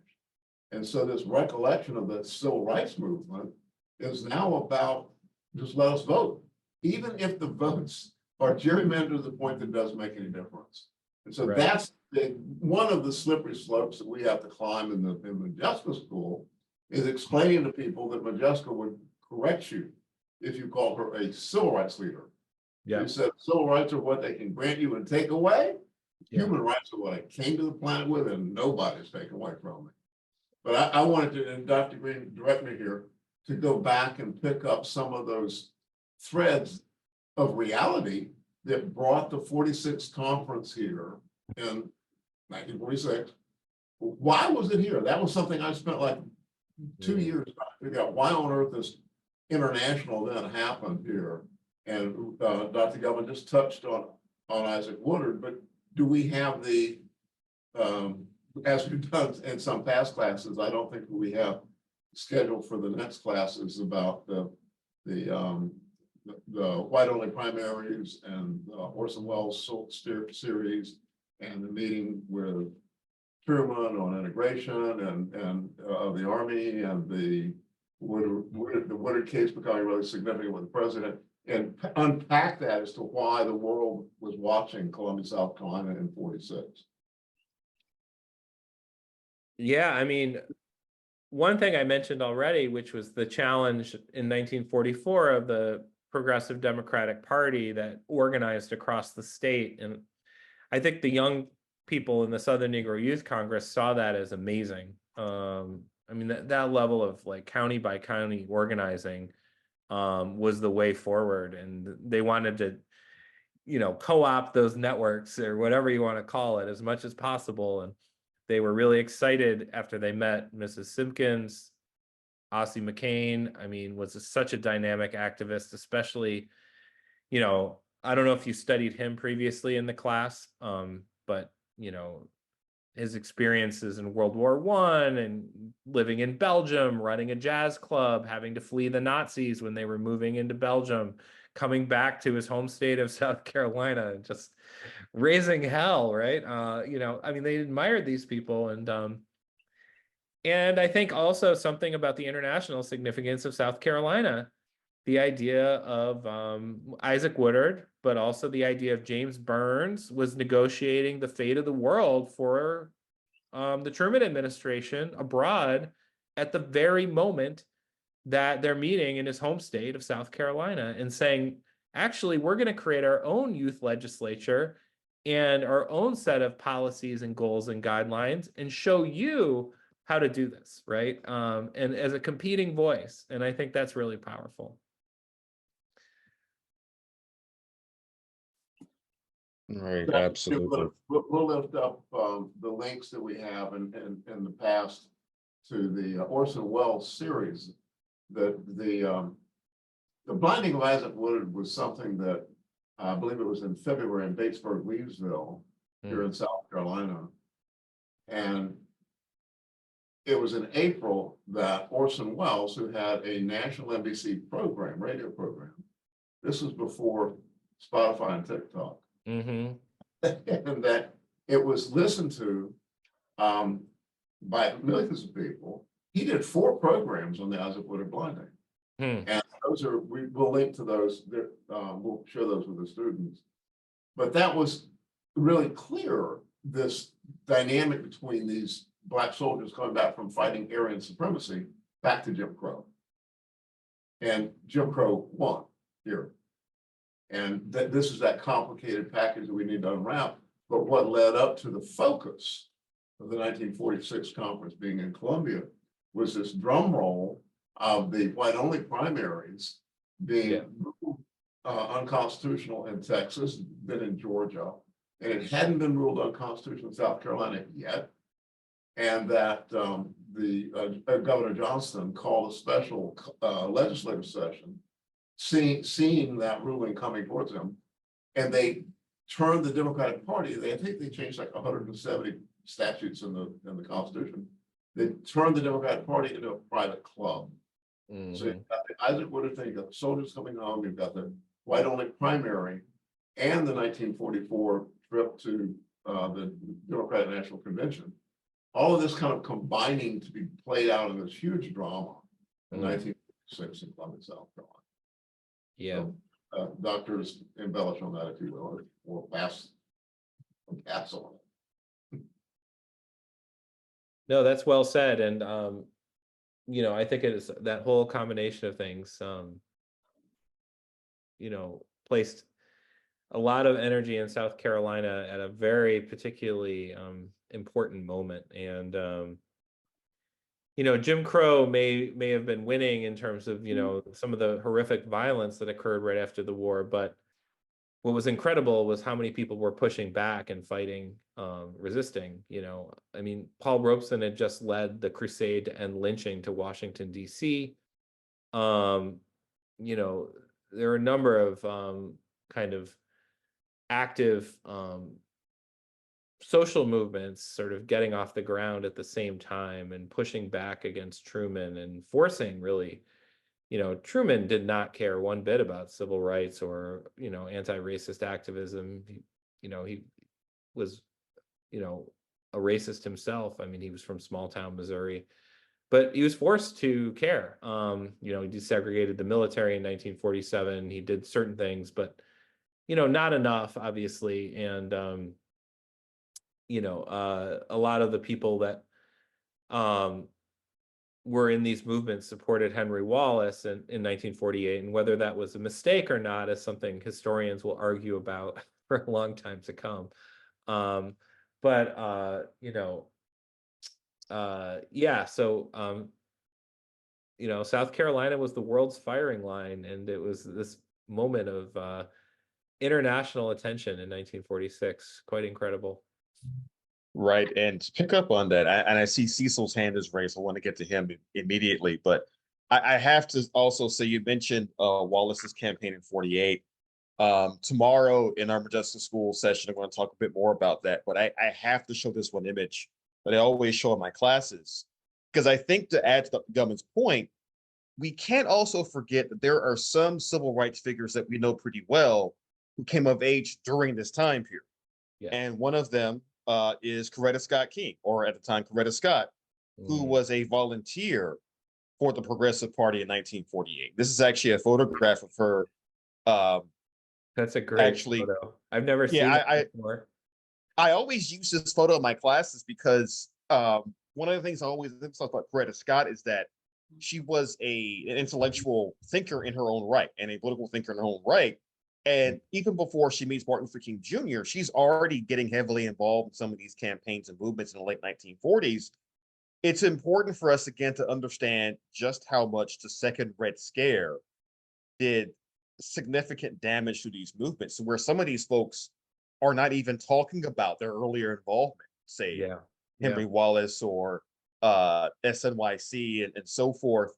C: And so this recollection of the civil rights movement is now about just let us vote, even if the votes are gerrymandered to the point that it doesn't make any difference. And so
B: Right.
C: that's one of the slippery slopes that we have to climb in the Modjeska school, is explaining to people that Modjeska would correct you if you called her a civil rights leader.
B: Yeah.
C: You said civil rights are what they can grant you and take away.
B: Yeah.
C: Human rights are what I came to the planet with, and nobody's taken away from me. But I wanted to, and Dr. Green direct me here, to go back and pick up some of those threads of reality that brought the 46th conference here in 1946. Why was it here? That was something I spent like 2 years trying to figure out. Why on earth this international event happened here? And Dr. Gellman just touched on Isaac Woodard, but do we have the, as we've done in some past classes, I don't think we have scheduled for the next classes about the white-only primaries and Orson Welles series and the meeting with Truman on integration and of the Army and the Woodard case becoming really significant with the president, and unpack that as to why the world was watching Columbia, South Carolina in 46.
B: Yeah, I mean, one thing I mentioned already, which was the challenge in 1944 of the Progressive Democratic Party that organized across the state. And I think the young people in the Southern Negro Youth Congress saw that as amazing. I mean, that level of like county by county organizing was the way forward. And they wanted to, co-opt those networks or whatever you want to call it as much as possible. And they were really excited after they met Mrs. Simkins. Ossie McCain, I mean, was such a dynamic activist, especially, I don't know if you studied him previously in the class, but, his experiences in World War I and living in Belgium, running a jazz club, having to flee the Nazis when they were moving into Belgium, coming back to his home state of South Carolina, just raising hell, right? I mean, they admired these people. And I think also something about the international significance of South Carolina, the idea of Isaac Woodard, but also the idea of James Burns was negotiating the fate of the world for the Truman administration abroad at the very moment that they're meeting in his home state of South Carolina and saying, actually, we're going to create our own youth legislature and our own set of policies and goals and guidelines and show you how to do this, right? And as a competing voice. And I think that's really powerful.
A: Right, absolutely.
C: We'll lift up the links that we have in the past to the Orson Welles series. That the blinding of Isaac Woodard was something that I believe it was in February in Batesburg, Leesville, here in South Carolina. And it was in April that Orson Welles, who had a national NBC program, radio program, this was before Spotify and TikTok, and that it was listened to by millions of people. He did 4 programs on the Isaac Woodard blinding. And those are, we'll link to those, we'll share those with the students. But that was really clear, this dynamic between these Black soldiers coming back from fighting Aryan supremacy back to Jim Crow. And Jim Crow won here. And this is that complicated package that we need to unwrap. But what led up to the focus of the 1946 conference being in Columbia was this drum roll of the white-only primaries being unconstitutional in Texas, then in Georgia, and it hadn't been ruled unconstitutional in South Carolina yet, and that Governor Johnston called a special legislative session, seeing that ruling coming towards him, and they turned the Democratic Party. I think they changed like 170 statutes in the Constitution. They turned the Democratic Party into a private club. So you've got the Isaac Woodard thing, you've got the soldiers coming home, you've got the white-only primary, and the 1944 trip to the Democratic National Convention. all of this kind of combining to be played out in this huge drama in
B: Mm.
C: 1956 in Columbia, South Carolina.
B: Yeah.
C: So, doctors embellish on that if you will, or pass on it.
B: No, that's well said. And, you know, I think it is that whole combination of things, you know, placed a lot of energy in South Carolina at a very particularly important moment. And, you know, Jim Crow may have been winning in terms of, you know, some of the horrific violence that occurred right after the war, but what was incredible was how many people were pushing back and fighting, resisting. You know, I mean, Paul Robeson had just led the crusade to end lynching to Washington, D.C. You know, there are a number of kind of active social movements sort of getting off the ground at the same time and pushing back against Truman and forcing really, you know, Truman did not care one bit about civil rights or, you know, anti-racist activism. You know, he was, you know, a racist himself. I mean, he was from small town Missouri, but he was forced to care. You know, he desegregated the military in 1947. He did certain things, but, you know, not enough, obviously. And, you know, a lot of the people that were in these movements supported Henry Wallace in 1948, and whether that was a mistake or not is something historians will argue about for a long time to come. You know, yeah, so you know, South Carolina was the world's firing line, and it was this moment of international attention in 1946. Quite incredible.
A: Right. And to pick up on that, and I see Cecil's hand is raised. I want to get to him immediately, but I have to also say, you mentioned Wallace's campaign in 48. Tomorrow in our Modjeska School session, I'm going to talk a bit more about that, but I have to show this one image that I always show in my classes, because I think, to add to Gellman's point, we can't also forget that there are some civil rights figures that we know pretty well who came of age during this time period.
B: Yeah.
A: And one of them is Coretta Scott King, or at the time, Coretta Scott, who was a volunteer for the Progressive Party in 1948. This is actually a photograph of her.
B: That's a great photo. I've never seen it before.
A: I always use this photo in my classes because one of the things I always emphasize about Coretta Scott is that she was an intellectual thinker in her own right and a political thinker in her own right. And even before she meets Martin Luther King Jr., she's already getting heavily involved in some of these campaigns and movements in the late 1940s. It's important for us, again, to understand just how much the Second Red Scare did significant damage to these movements, where some of these folks are not even talking about their earlier involvement, say Henry Wallace or SNYC and so forth.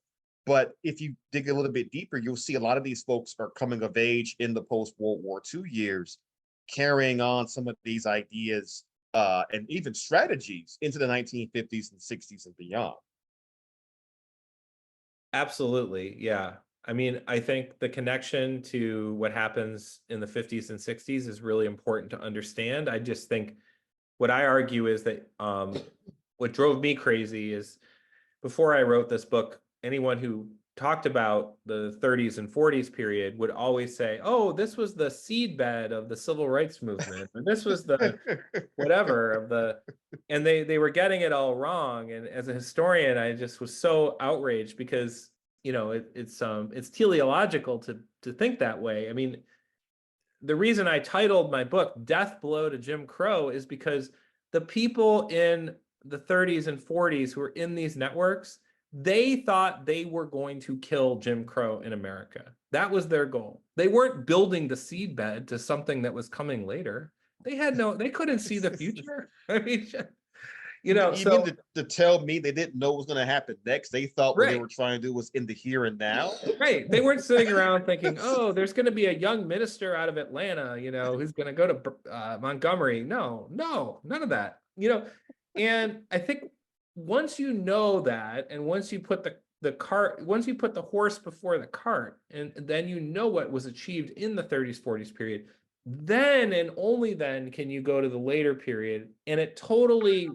A: But if you dig a little bit deeper, you'll see a lot of these folks are coming of age in the post-World War II years, carrying on some of these ideas and even strategies into the 1950s and 60s and beyond.
B: Absolutely. Yeah. I mean, I think the connection to what happens in the 50s and 60s is really important to understand. I just think what I argue is that what drove me crazy is, before I wrote this book, anyone who talked about the 30s and 40s period would always say, oh, this was the seedbed of the civil rights movement, or this was the whatever of the, and they were getting it all wrong. And as a historian, I just was so outraged, because, you know, it's teleological to think that way. I mean, the reason I titled my book Death Blow to Jim Crow is because the people in the 30s and 40s who were in these networks, they thought they were going to kill Jim Crow in America. That was their goal. They weren't building the seedbed to something that was coming later. They couldn't see the future. I mean, you know,
A: you mean to tell me they didn't know what was going to happen next? They thought what they were trying to do was in the here and now.
B: Right. They weren't sitting around thinking, oh, there's going to be a young minister out of Atlanta, you know, who's going to go to Montgomery. No, none of that, you know. And I think once you know that, and once you put once you put the horse before the cart, and then you know what was achieved in the 30s, 40s period, then and only then can you go to the later period, and it totally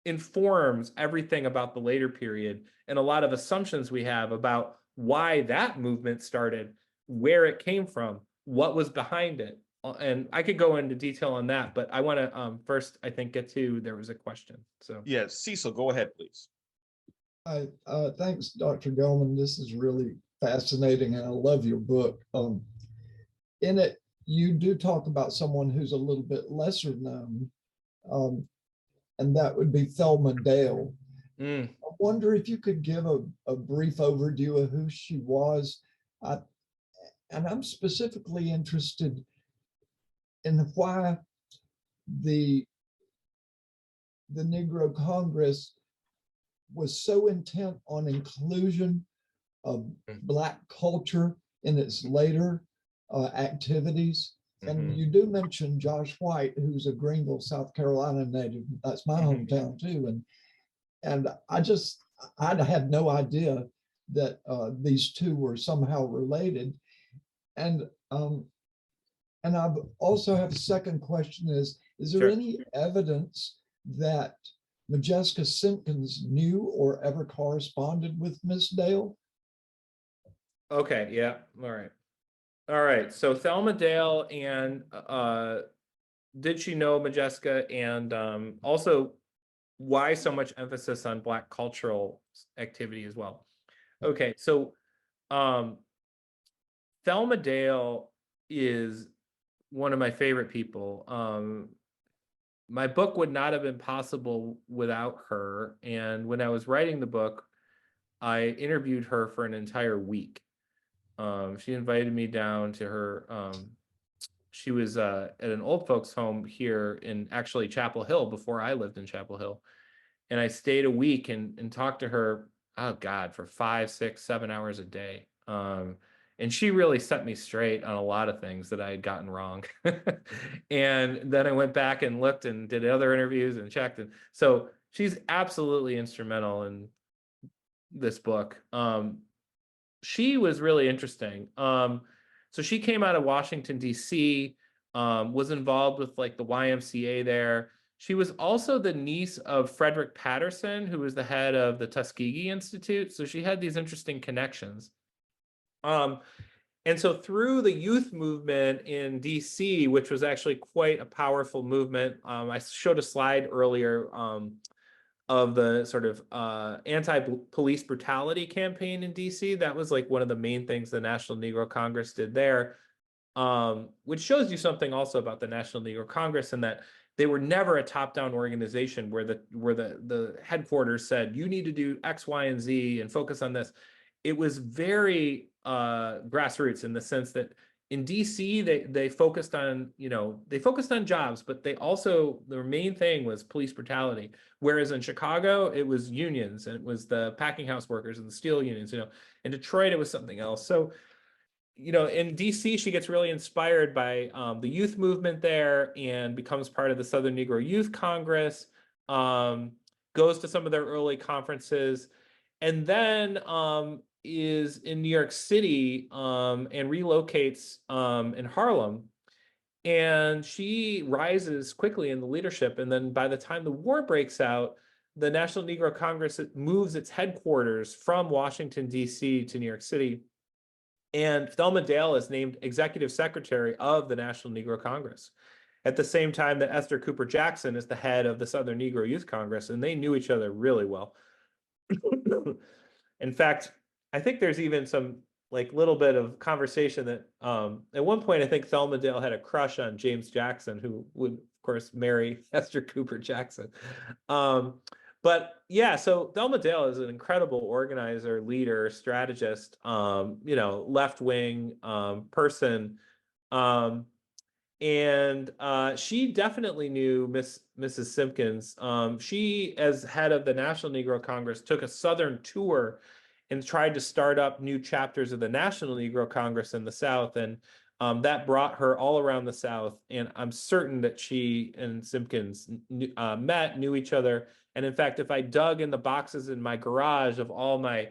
B: informs everything about the later period, and a lot of assumptions we have about why that movement started, where it came from, what was behind it. And I could go into detail on that, but I want to first, I think, get to, there was a question. So
A: Yes, Cecil, go ahead, please.
E: Thanks, Dr. Gellman. This is really fascinating, and I love your book. In it, you do talk about someone who's a little bit lesser known, and that would be Thelma Dale. I wonder if you could give a brief overview of who she was. And I'm specifically interested in why the Negro Congress was so intent on inclusion of Black culture in its later activities. And you do mention Josh White, who's a Greenville, South Carolina native. That's my hometown too. And I had no idea that these two were somehow related. And I also have a second question is there any evidence that Modjeska Simkins knew or ever corresponded with Miss Dale?
B: Okay, yeah, all right. So Thelma Dale, and did she know Modjeska, and also why so much emphasis on Black cultural activity as well? Okay, so Thelma Dale is one of my favorite people. My book would not have been possible without her. And when I was writing the book, I interviewed her for an entire week. She invited me down to her. She was at an old folks home here in actually Chapel Hill before I lived in Chapel Hill. And I stayed a week and talked to her, oh God, for 5, 6, 7 hours a day. And she really set me straight on a lot of things that I had gotten wrong. And then I went back and looked and did other interviews and checked. And so she's absolutely instrumental in this book. She was really interesting. So she came out of Washington, D.C., was involved with like the YMCA there. She was also the niece of Frederick Patterson, who was the head of the Tuskegee Institute. So she had these interesting connections. And so through the youth movement in DC, which was actually quite a powerful movement, I showed a slide earlier of the sort of anti-police brutality campaign in DC. That was like one of the main things the National Negro Congress did there, which shows you something also about the National Negro Congress, and that they were never a top-down organization where the headquarters said, you need to do X, Y, and Z and focus on this. It was very grassroots in the sense that in DC, they focused on, they focused on jobs, but they also, their main thing was police brutality. Whereas in Chicago, it was unions, and it was the packing house workers and the steel unions, in Detroit, it was something else. So, in DC, she gets really inspired by the youth movement there and becomes part of the Southern Negro Youth Congress, goes to some of their early conferences, and then is in New York City and relocates in Harlem. And she rises quickly in the leadership. And then by the time the war breaks out, the National Negro Congress moves its headquarters from Washington, D.C. to New York City. And Thelma Dale is named executive secretary of the National Negro Congress at the same time that Esther Cooper Jackson is the head of the Southern Negro Youth Congress. And they knew each other really well. In fact, I think there's even some like little bit of conversation that at one point, I think Thelma Dale had a crush on James Jackson, who would, of course, marry Esther Cooper Jackson. But yeah, so Thelma Dale is an incredible organizer, leader, strategist, left-wing person. And she definitely knew Mrs. Simkins. She, as head of the National Negro Congress, took a Southern tour and tried to start up new chapters of the National Negro Congress in the South. And that brought her all around the South. And I'm certain that she and Simkins knew each other. And in fact, if I dug in the boxes in my garage of all my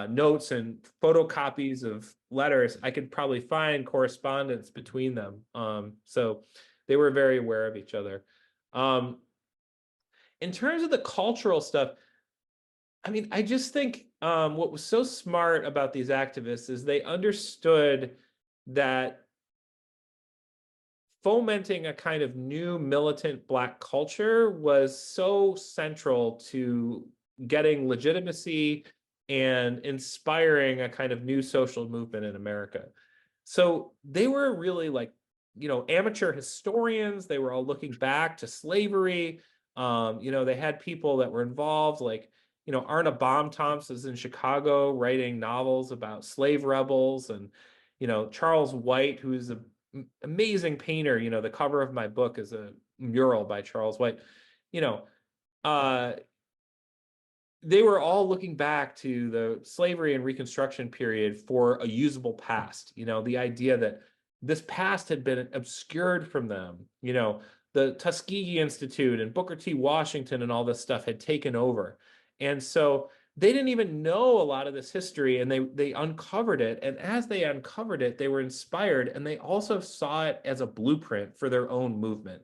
B: notes and photocopies of letters, I could probably find correspondence between them. So they were very aware of each other. In terms of the cultural stuff, I mean, I just think what was so smart about these activists is they understood that fomenting a kind of new militant Black culture was so central to getting legitimacy and inspiring a kind of new social movement in America. So they were really like, amateur historians. They were all looking back to slavery. They had people that were involved, like, Arna Baumtomps is in Chicago writing novels about slave rebels, and, Charles White, who is an amazing painter. The cover of my book is a mural by Charles White. They were all looking back to the slavery and Reconstruction period for a usable past. The idea that this past had been obscured from them. The Tuskegee Institute and Booker T. Washington and all this stuff had taken over. And so they didn't even know a lot of this history, and they uncovered it. And as they uncovered it, they were inspired, and they also saw it as a blueprint for their own movement.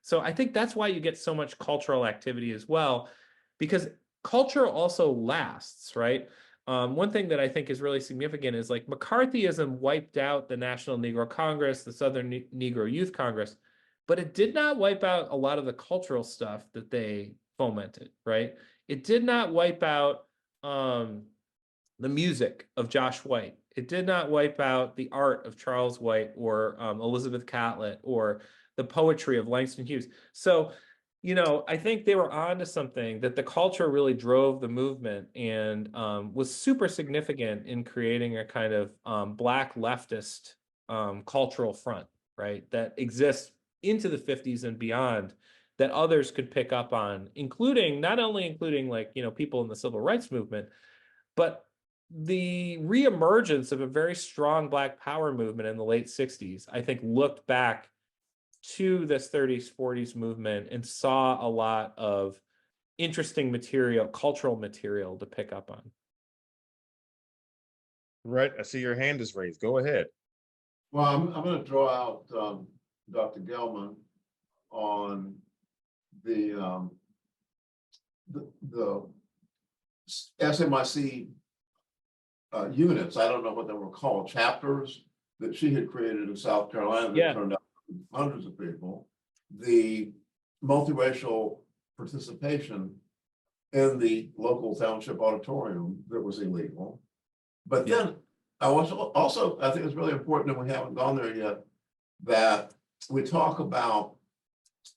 B: So I think that's why you get so much cultural activity as well, because culture also lasts, right? One thing that I think is really significant is like McCarthyism wiped out the National Negro Congress, the Southern Negro Youth Congress, but it did not wipe out a lot of the cultural stuff that they fomented, right? It did not wipe out the music of Josh White. It did not wipe out the art of Charles White or Elizabeth Catlett or the poetry of Langston Hughes. So, I think they were onto something, that the culture really drove the movement and was super significant in creating a kind of Black leftist cultural front, right? That exists into the 50s and beyond, that others could pick up on, not only including like, people in the civil rights movement, but the reemergence of a very strong Black power movement in the late 60s, I think, looked back to this 30s, 40s movement and saw a lot of interesting material, cultural material to pick up on.
A: Right. I see your hand is raised. Go ahead.
C: Well, I'm going to draw out Dr. Gellman on the SNYC units. I don't know what they were called, chapters that she had created in South Carolina that turned out hundreds of people, the multiracial participation in the local township auditorium that was illegal. But then I also, I think it's really important, and we haven't gone there yet, that we talk about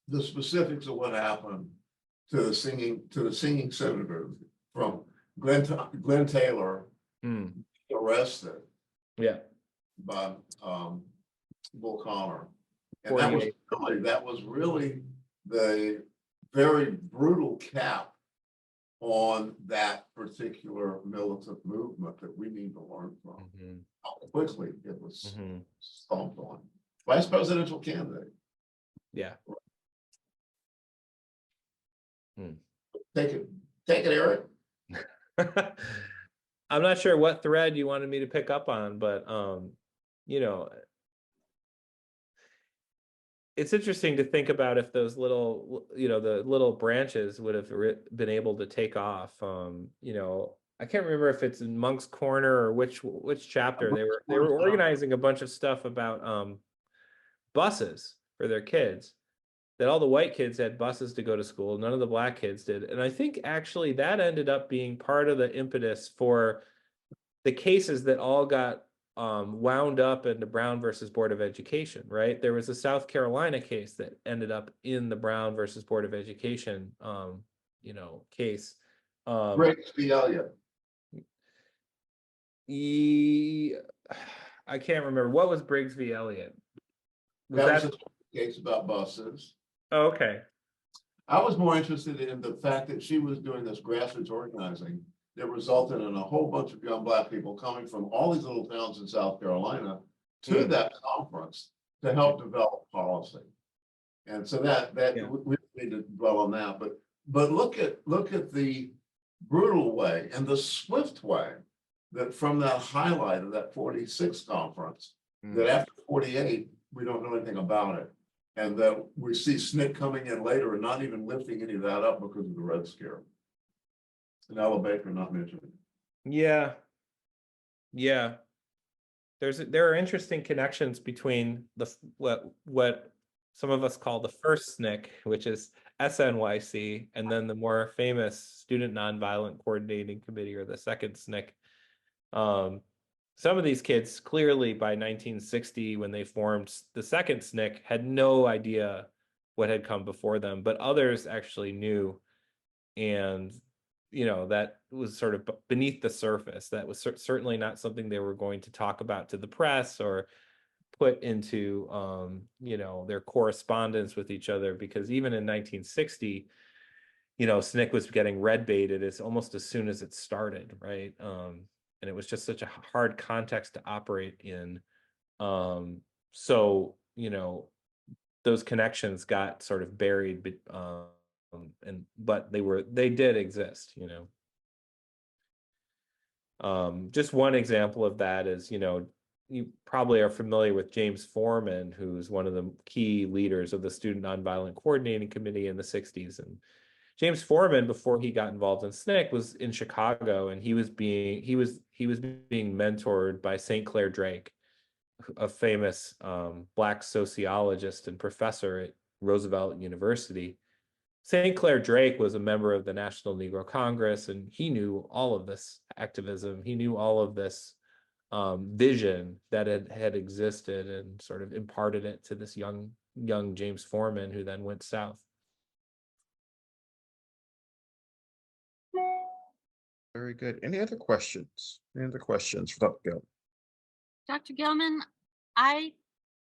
C: the specifics of what happened to the singing senators, from Glenn Taylor arrested by Bull Connor. And that was really the very brutal cap on that particular militant movement that we need to learn from. How quickly it was stomped on. Vice presidential candidate.
B: Yeah.
C: Take it, Eric.
B: I'm not sure what thread you wanted me to pick up on, but it's interesting to think about if those little, the little branches would have been able to take off. I can't remember if it's in Monk's Corner or which chapter. They were organizing a bunch of stuff about buses for their kids, that all the white kids had buses to go to school. None of the Black kids did. And I think actually that ended up being part of the impetus for the cases that all got wound up in the Brown versus Board of Education, right? There was a South Carolina case that ended up in the Brown versus Board of Education, case.
C: Briggs v. Elliott.
B: I can't remember. What was Briggs v. Elliott?
C: That was a case about buses.
B: Oh, okay.
C: I was more interested in the fact that she was doing this grassroots organizing that resulted in a whole bunch of young Black people coming from all these little towns in South Carolina to that conference to help develop policy. And so we need to dwell on that. But look at the brutal way and the swift way that from that highlight of that 46 conference, that after 48, we don't know anything about it. And that we see SNCC coming in later and not even lifting any of that up because of the Red Scare. And Ella Baker not mentioned.
B: Yeah. Yeah. There are interesting connections between what some of us call the first SNCC, which is SNYC, and then the more famous Student Nonviolent Coordinating Committee, or the second SNCC. Some of these kids clearly by 1960, when they formed the second SNCC, had no idea what had come before them, but others actually knew. And, you know, that was sort of beneath the surface. That was certainly not something they were going to talk about to the press or put into, you know, their correspondence with each other, because even in 1960, you know, SNCC was getting red baited almost as soon as it started, right? And it was just such a hard context to operate in. So, you know, those connections got sort of buried, but they did exist, you know. Just one example of that is, you know, you probably are familiar with James Foreman, who's one of the key leaders of the Student Nonviolent Coordinating Committee in the 60s. And James Foreman, before he got involved in SNCC, was in Chicago, and he was being mentored by St. Clair Drake, a famous Black sociologist and professor at Roosevelt University. St. Clair Drake was a member of the National Negro Congress, and he knew all of this activism. He knew all of this vision that had existed, and sort of imparted it to this young James Foreman, who then went south.
A: Very good. Any other questions? Any other questions for Dr. Gellman?
F: Dr. Gellman, I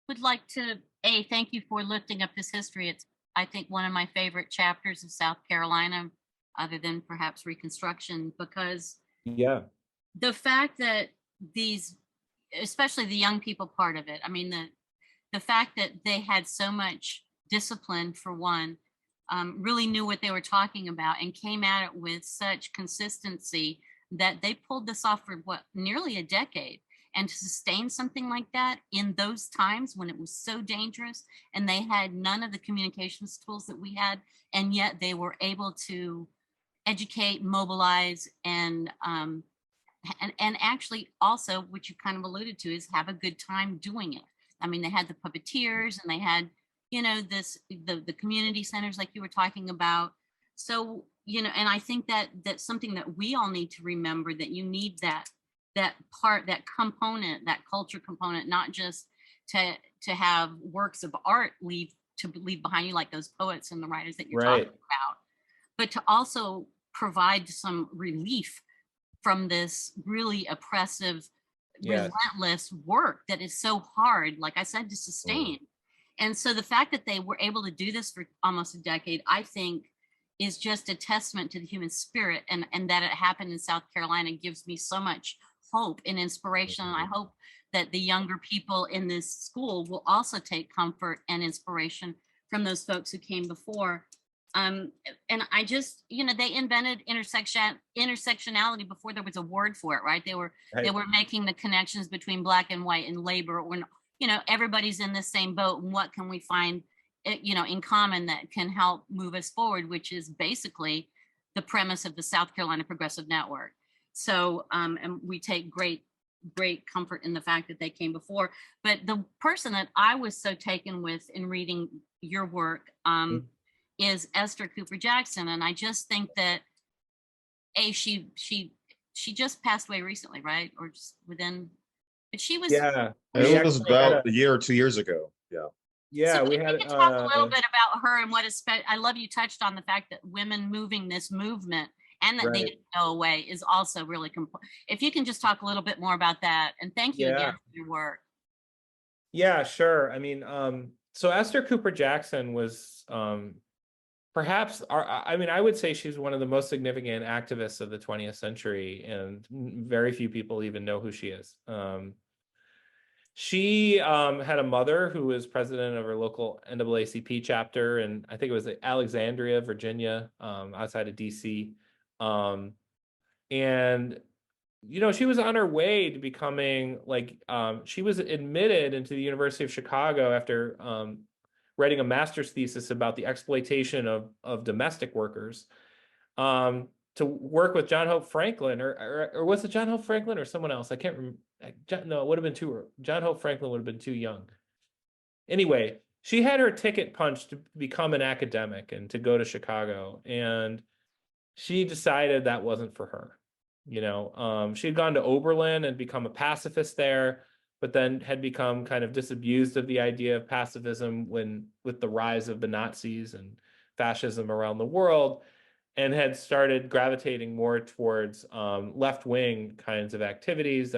F: would like to, thank you for lifting up this history. It's, I think, one of my favorite chapters of South Carolina, other than perhaps Reconstruction, because the fact that these, especially the young people part of it, I mean, the fact that they had so much discipline, for one, really knew what they were talking about and came at it with such consistency that they pulled this off for nearly a decade. And to sustain something like that in those times when it was so dangerous, and they had none of the communications tools that we had, and yet they were able to educate, mobilize, and actually also, which you kind of alluded to, is have a good time doing it. I mean, they had the puppeteers, and they had, you know, the community centers like you were talking about. So, you know, and I think that that's something that we all need to remember, that you need that part, that component, that culture component, not just to have works of art leave behind you, like those poets and the writers that you're talking about, but to also provide some relief from this really oppressive, relentless work that is so hard, like I said, to sustain. And so the fact that they were able to do this for almost a decade, I think, is just a testament to the human spirit, and that it happened in South Carolina gives me so much hope and inspiration. And I hope that the younger people in this school will also take comfort and inspiration from those folks who came before. And I just, you know, they invented intersectionality before there was a word for it, right? They were making the connections between Black and white and labor, when, you know, everybody's in the same boat, and what can we find, you know, in common that can help move us forward, which is basically the premise of the South Carolina Progressive Network. So, and we take great comfort in the fact that they came before. But the person that I was so taken with in reading your work is Esther Cooper Jackson. And I just think that, she just passed away recently, right? Or just within, but she was.
A: Yeah, it was about a year or 2 years ago. Yeah.
B: Yeah,
F: so
B: we had
F: can talk a little bit about her and what is. I love you touched on the fact that women moving this movement, and that they didn't go away, is also really if you can just talk a little bit more about that. And thank you again for your work.
B: Yeah, sure. I mean, so Esther Cooper Jackson was perhaps, I mean, I would say she's one of the most significant activists of the 20th century, and very few people even know who she is. She had a mother who was president of her local NAACP chapter, and I think it was Alexandria, Virginia, outside of DC. And, you know, she was on her way to becoming, like, she was admitted into the University of Chicago after writing a master's thesis about the exploitation of domestic workers, to work with John Hope Franklin, or was it John Hope Franklin or someone else? I can't remember. No, it would have been John Hope Franklin would have been too young. Anyway, she had her ticket punched to become an academic and to go to Chicago, and she decided that wasn't for her. You know, she had gone to Oberlin and become a pacifist there, but then had become kind of disabused of the idea of pacifism with the rise of the Nazis and fascism around the world, and had started gravitating more towards left-wing kinds of activities.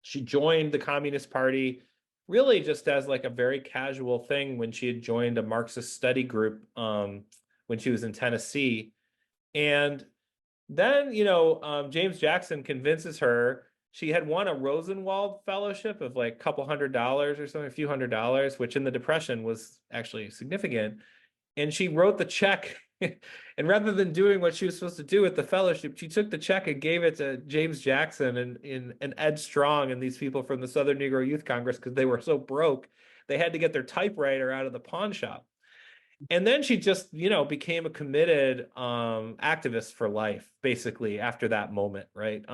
B: She joined the Communist Party really just as like a very casual thing when she had joined a Marxist study group when she was in Tennessee. And then, you know, James Jackson convinces her. She had won a Rosenwald fellowship of like a couple $100 or something, a few $100s, which in the Depression was actually significant. And she wrote the check. And rather than doing what she was supposed to do with the fellowship, she took the check and gave it to James Jackson and Ed Strong and these people from the Southern Negro Youth Congress, because they were so broke, they had to get their typewriter out of the pawn shop. And then she just, you know, became a committed activist for life, basically, after that moment, right?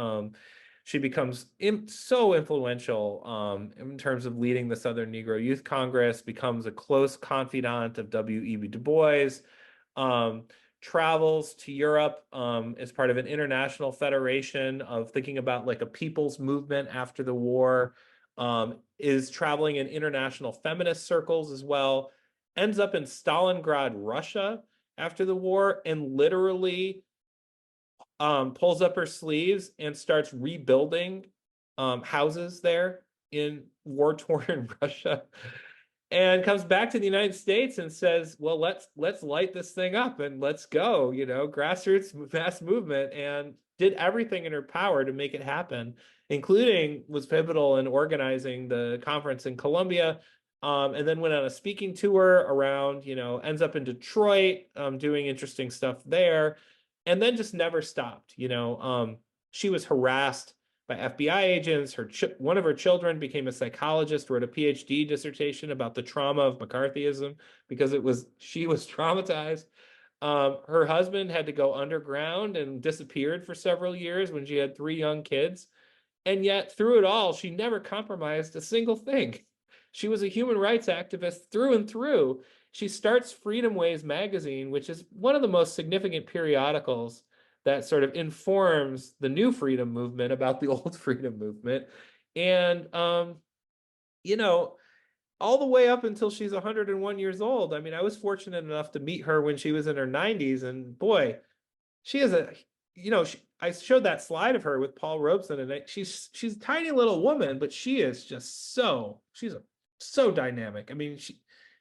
B: She becomes so influential in terms of leading the Southern Negro Youth Congress, becomes a close confidant of W.E.B. Du Bois, travels to Europe as part of an international federation of thinking about like a people's movement after the war, is traveling in international feminist circles as well, ends up in Stalingrad, Russia after the war, and literally pulls up her sleeves and starts rebuilding houses there in war-torn Russia, and comes back to the United States and says, well, let's light this thing up and let's go, you know, grassroots mass movement, and did everything in her power to make it happen, including was pivotal in organizing the conference in Columbia, and then went on a speaking tour around, you know, ends up in Detroit doing interesting stuff there, and then just never stopped. You know, she was harassed by FBI agents. One of her children became a psychologist, wrote a PhD dissertation about the trauma of McCarthyism because she was traumatized. Her husband had to go underground and disappeared for several years when she had 3 young kids. And yet through it all, she never compromised a single thing. She was a human rights activist through and through. She starts Freedom Ways magazine, which is one of the most significant periodicals that sort of informs the new freedom movement about the old freedom movement. And, you know, all the way up until she's 101 years old. I mean, I was fortunate enough to meet her when she was in her 90s. And boy, she is I showed that slide of her with Paul Robeson, and she's a tiny little woman, but she is just she's so dynamic. I mean,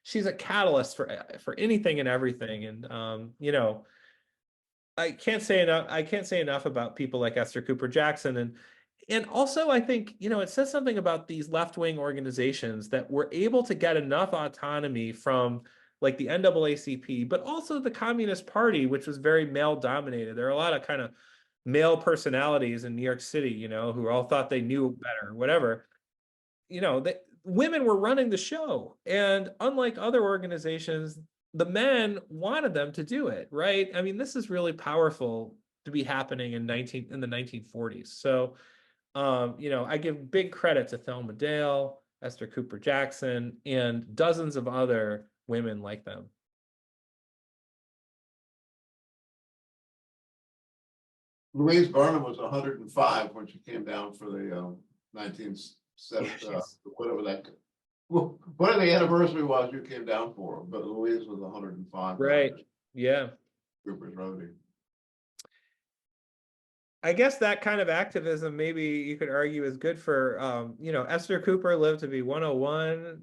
B: she's a catalyst for anything and everything. And, you know, I can't say enough about people like Esther Cooper Jackson. And also, I think, you know, it says something about these left-wing organizations that were able to get enough autonomy from like the NAACP, but also the Communist Party, which was very male-dominated. There are a lot of kind of male personalities in New York City, you know, who all thought they knew better, whatever. You know, women were running the show. And unlike other organizations, the men wanted them to do it, right? I mean, this is really powerful to be happening in the 1940s. So, you know, I give big credit to Thelma Dale, Esther Cooper Jackson, and dozens of other women like them.
C: Louise Burnham was 105 when she came down for the 1970, whatever the anniversary was you came down for, but Louise was 105.
B: Right, yeah.
C: Cooper's roadie.
B: I guess that kind of activism, maybe you could argue, is good for, you know, Esther Cooper lived to be 101,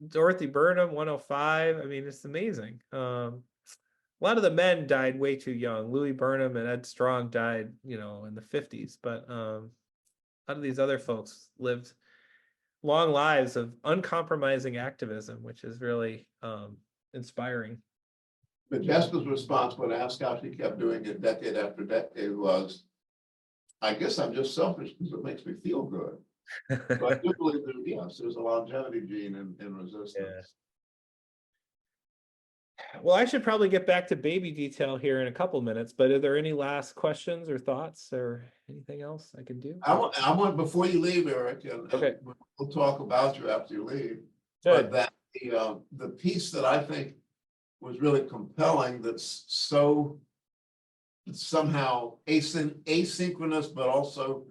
B: Dorothy Burnham, 105. I mean, it's amazing. A lot of the men died way too young. Louis Burnham and Ed Strong died, you know, in the 50s, but a lot of these other folks lived long lives of uncompromising activism, which is really inspiring.
C: But Jessica's response when I asked how she kept doing it decade after decade was, I guess I'm just selfish because it makes me feel good. But I do believe that, yes, there's a longevity gene in resistance.
B: Well, I should probably get back to baby detail here in a couple minutes, but are there any last questions or thoughts or anything else I can do?
C: I want, before you leave, Eric, and
B: Okay.
C: we'll talk about you after you leave,
B: Good.
C: but that the piece that I think was really compelling, that's so somehow asynchronous, but also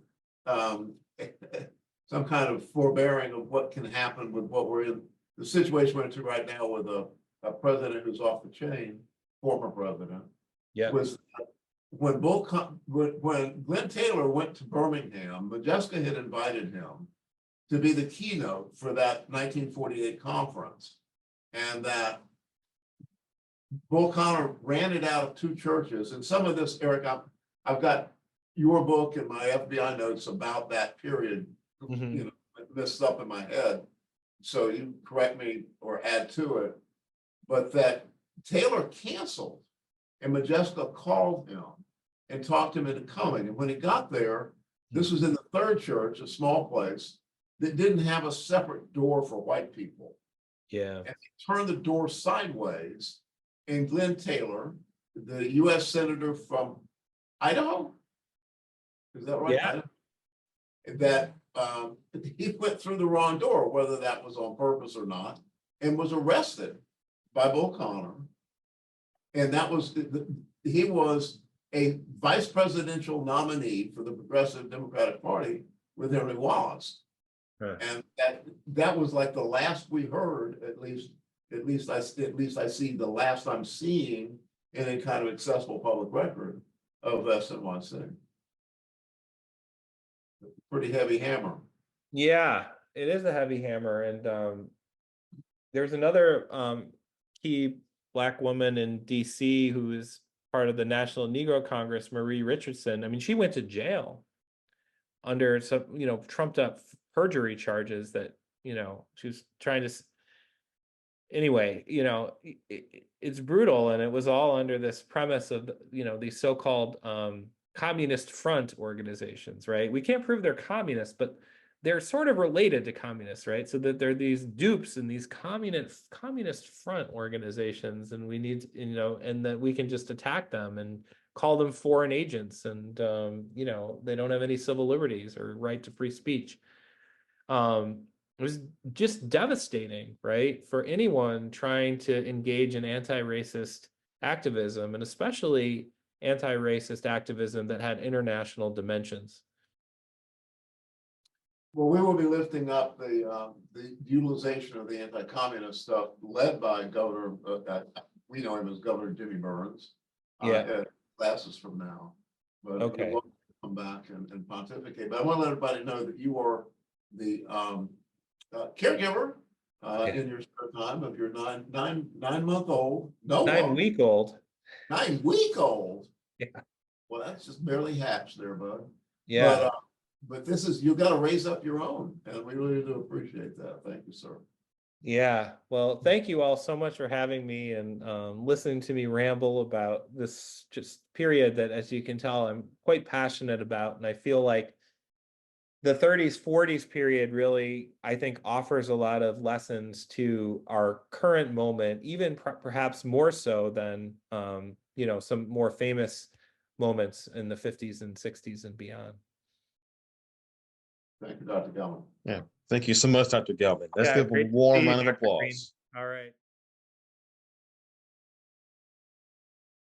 C: some kind of forbearing of what can happen with what we're in, the situation we're into right now with a president who's off the chain, former president.
B: Yeah.
C: Was when when Glenn Taylor went to Birmingham, Modjeska had invited him to be the keynote for that 1948 conference, and that Bull Connor ran it out of two churches. And some of this, Eric, I've got your book and my FBI notes about that period, you know, messed up in my head. So you correct me or add to it. But that Taylor canceled, and Modjeska called him and talked him into coming. And when he got there, this was in the third church, a small place that didn't have a separate door for white people.
B: Yeah.
C: And they turned the door sideways, and Glenn Taylor, the US Senator from Idaho, is that right?
B: Yeah.
C: That he went through the wrong door, whether that was on purpose or not, and was arrested by Bull Connor. And that was, he was a vice presidential nominee for the Progressive Democratic Party with Henry Wallace.
B: Huh.
C: And that was like the last we heard, at least I see the last I'm seeing in a kind of accessible public record of SNYC. Pretty heavy hammer.
B: Yeah, it is a heavy hammer. And there's another key Black woman in DC who is part of the National Negro Congress, Marie Richardson. I mean, she went to jail under some, you know, trumped up perjury charges that, you know, she was trying to. Anyway, you know, it's brutal, and it was all under this premise of, you know, these so-called communist front organizations, right? We can't prove they're communist, but they're sort of related to communists, right? So that they're these dupes in these communist front organizations, and we need, you know, and that we can just attack them and call them foreign agents, and you know, they don't have any civil liberties or right to free speech. It was just devastating, right, for anyone trying to engage in anti-racist activism, and especially anti-racist activism that had international dimensions.
C: Well, we will be lifting up the utilization of the anti-communist stuff led by Governor, we know him as Governor Jimmy Burns.
B: Yeah.
C: Classes from now. But
B: Okay.
C: We'll come back and pontificate. But I want to let everybody know that you are the caregiver in your spare time of your nine-month-old. No,
B: 9-week-old.
C: 9-week-old.
B: Yeah.
C: Well, that's just barely hatched there, bud.
B: Yeah.
C: But this is, you got to raise up your own, and we really do appreciate that. Thank you, sir.
B: Yeah. Well, thank you all so much for having me and listening to me ramble about this just period that, as you can tell, I'm quite passionate about. And I feel like the 30s, 40s period really, I think, offers a lot of lessons to our current moment, even perhaps more so than, you know, some more famous moments in the 50s and 60s and beyond.
C: Thank you, Dr. Gellman.
A: Yeah. Thank you so much, Dr. Gellman. Let's
B: Yeah,
A: give a
B: great to
A: warm
B: see you,
A: round of
B: Dr. Green.
A: applause.
B: All right.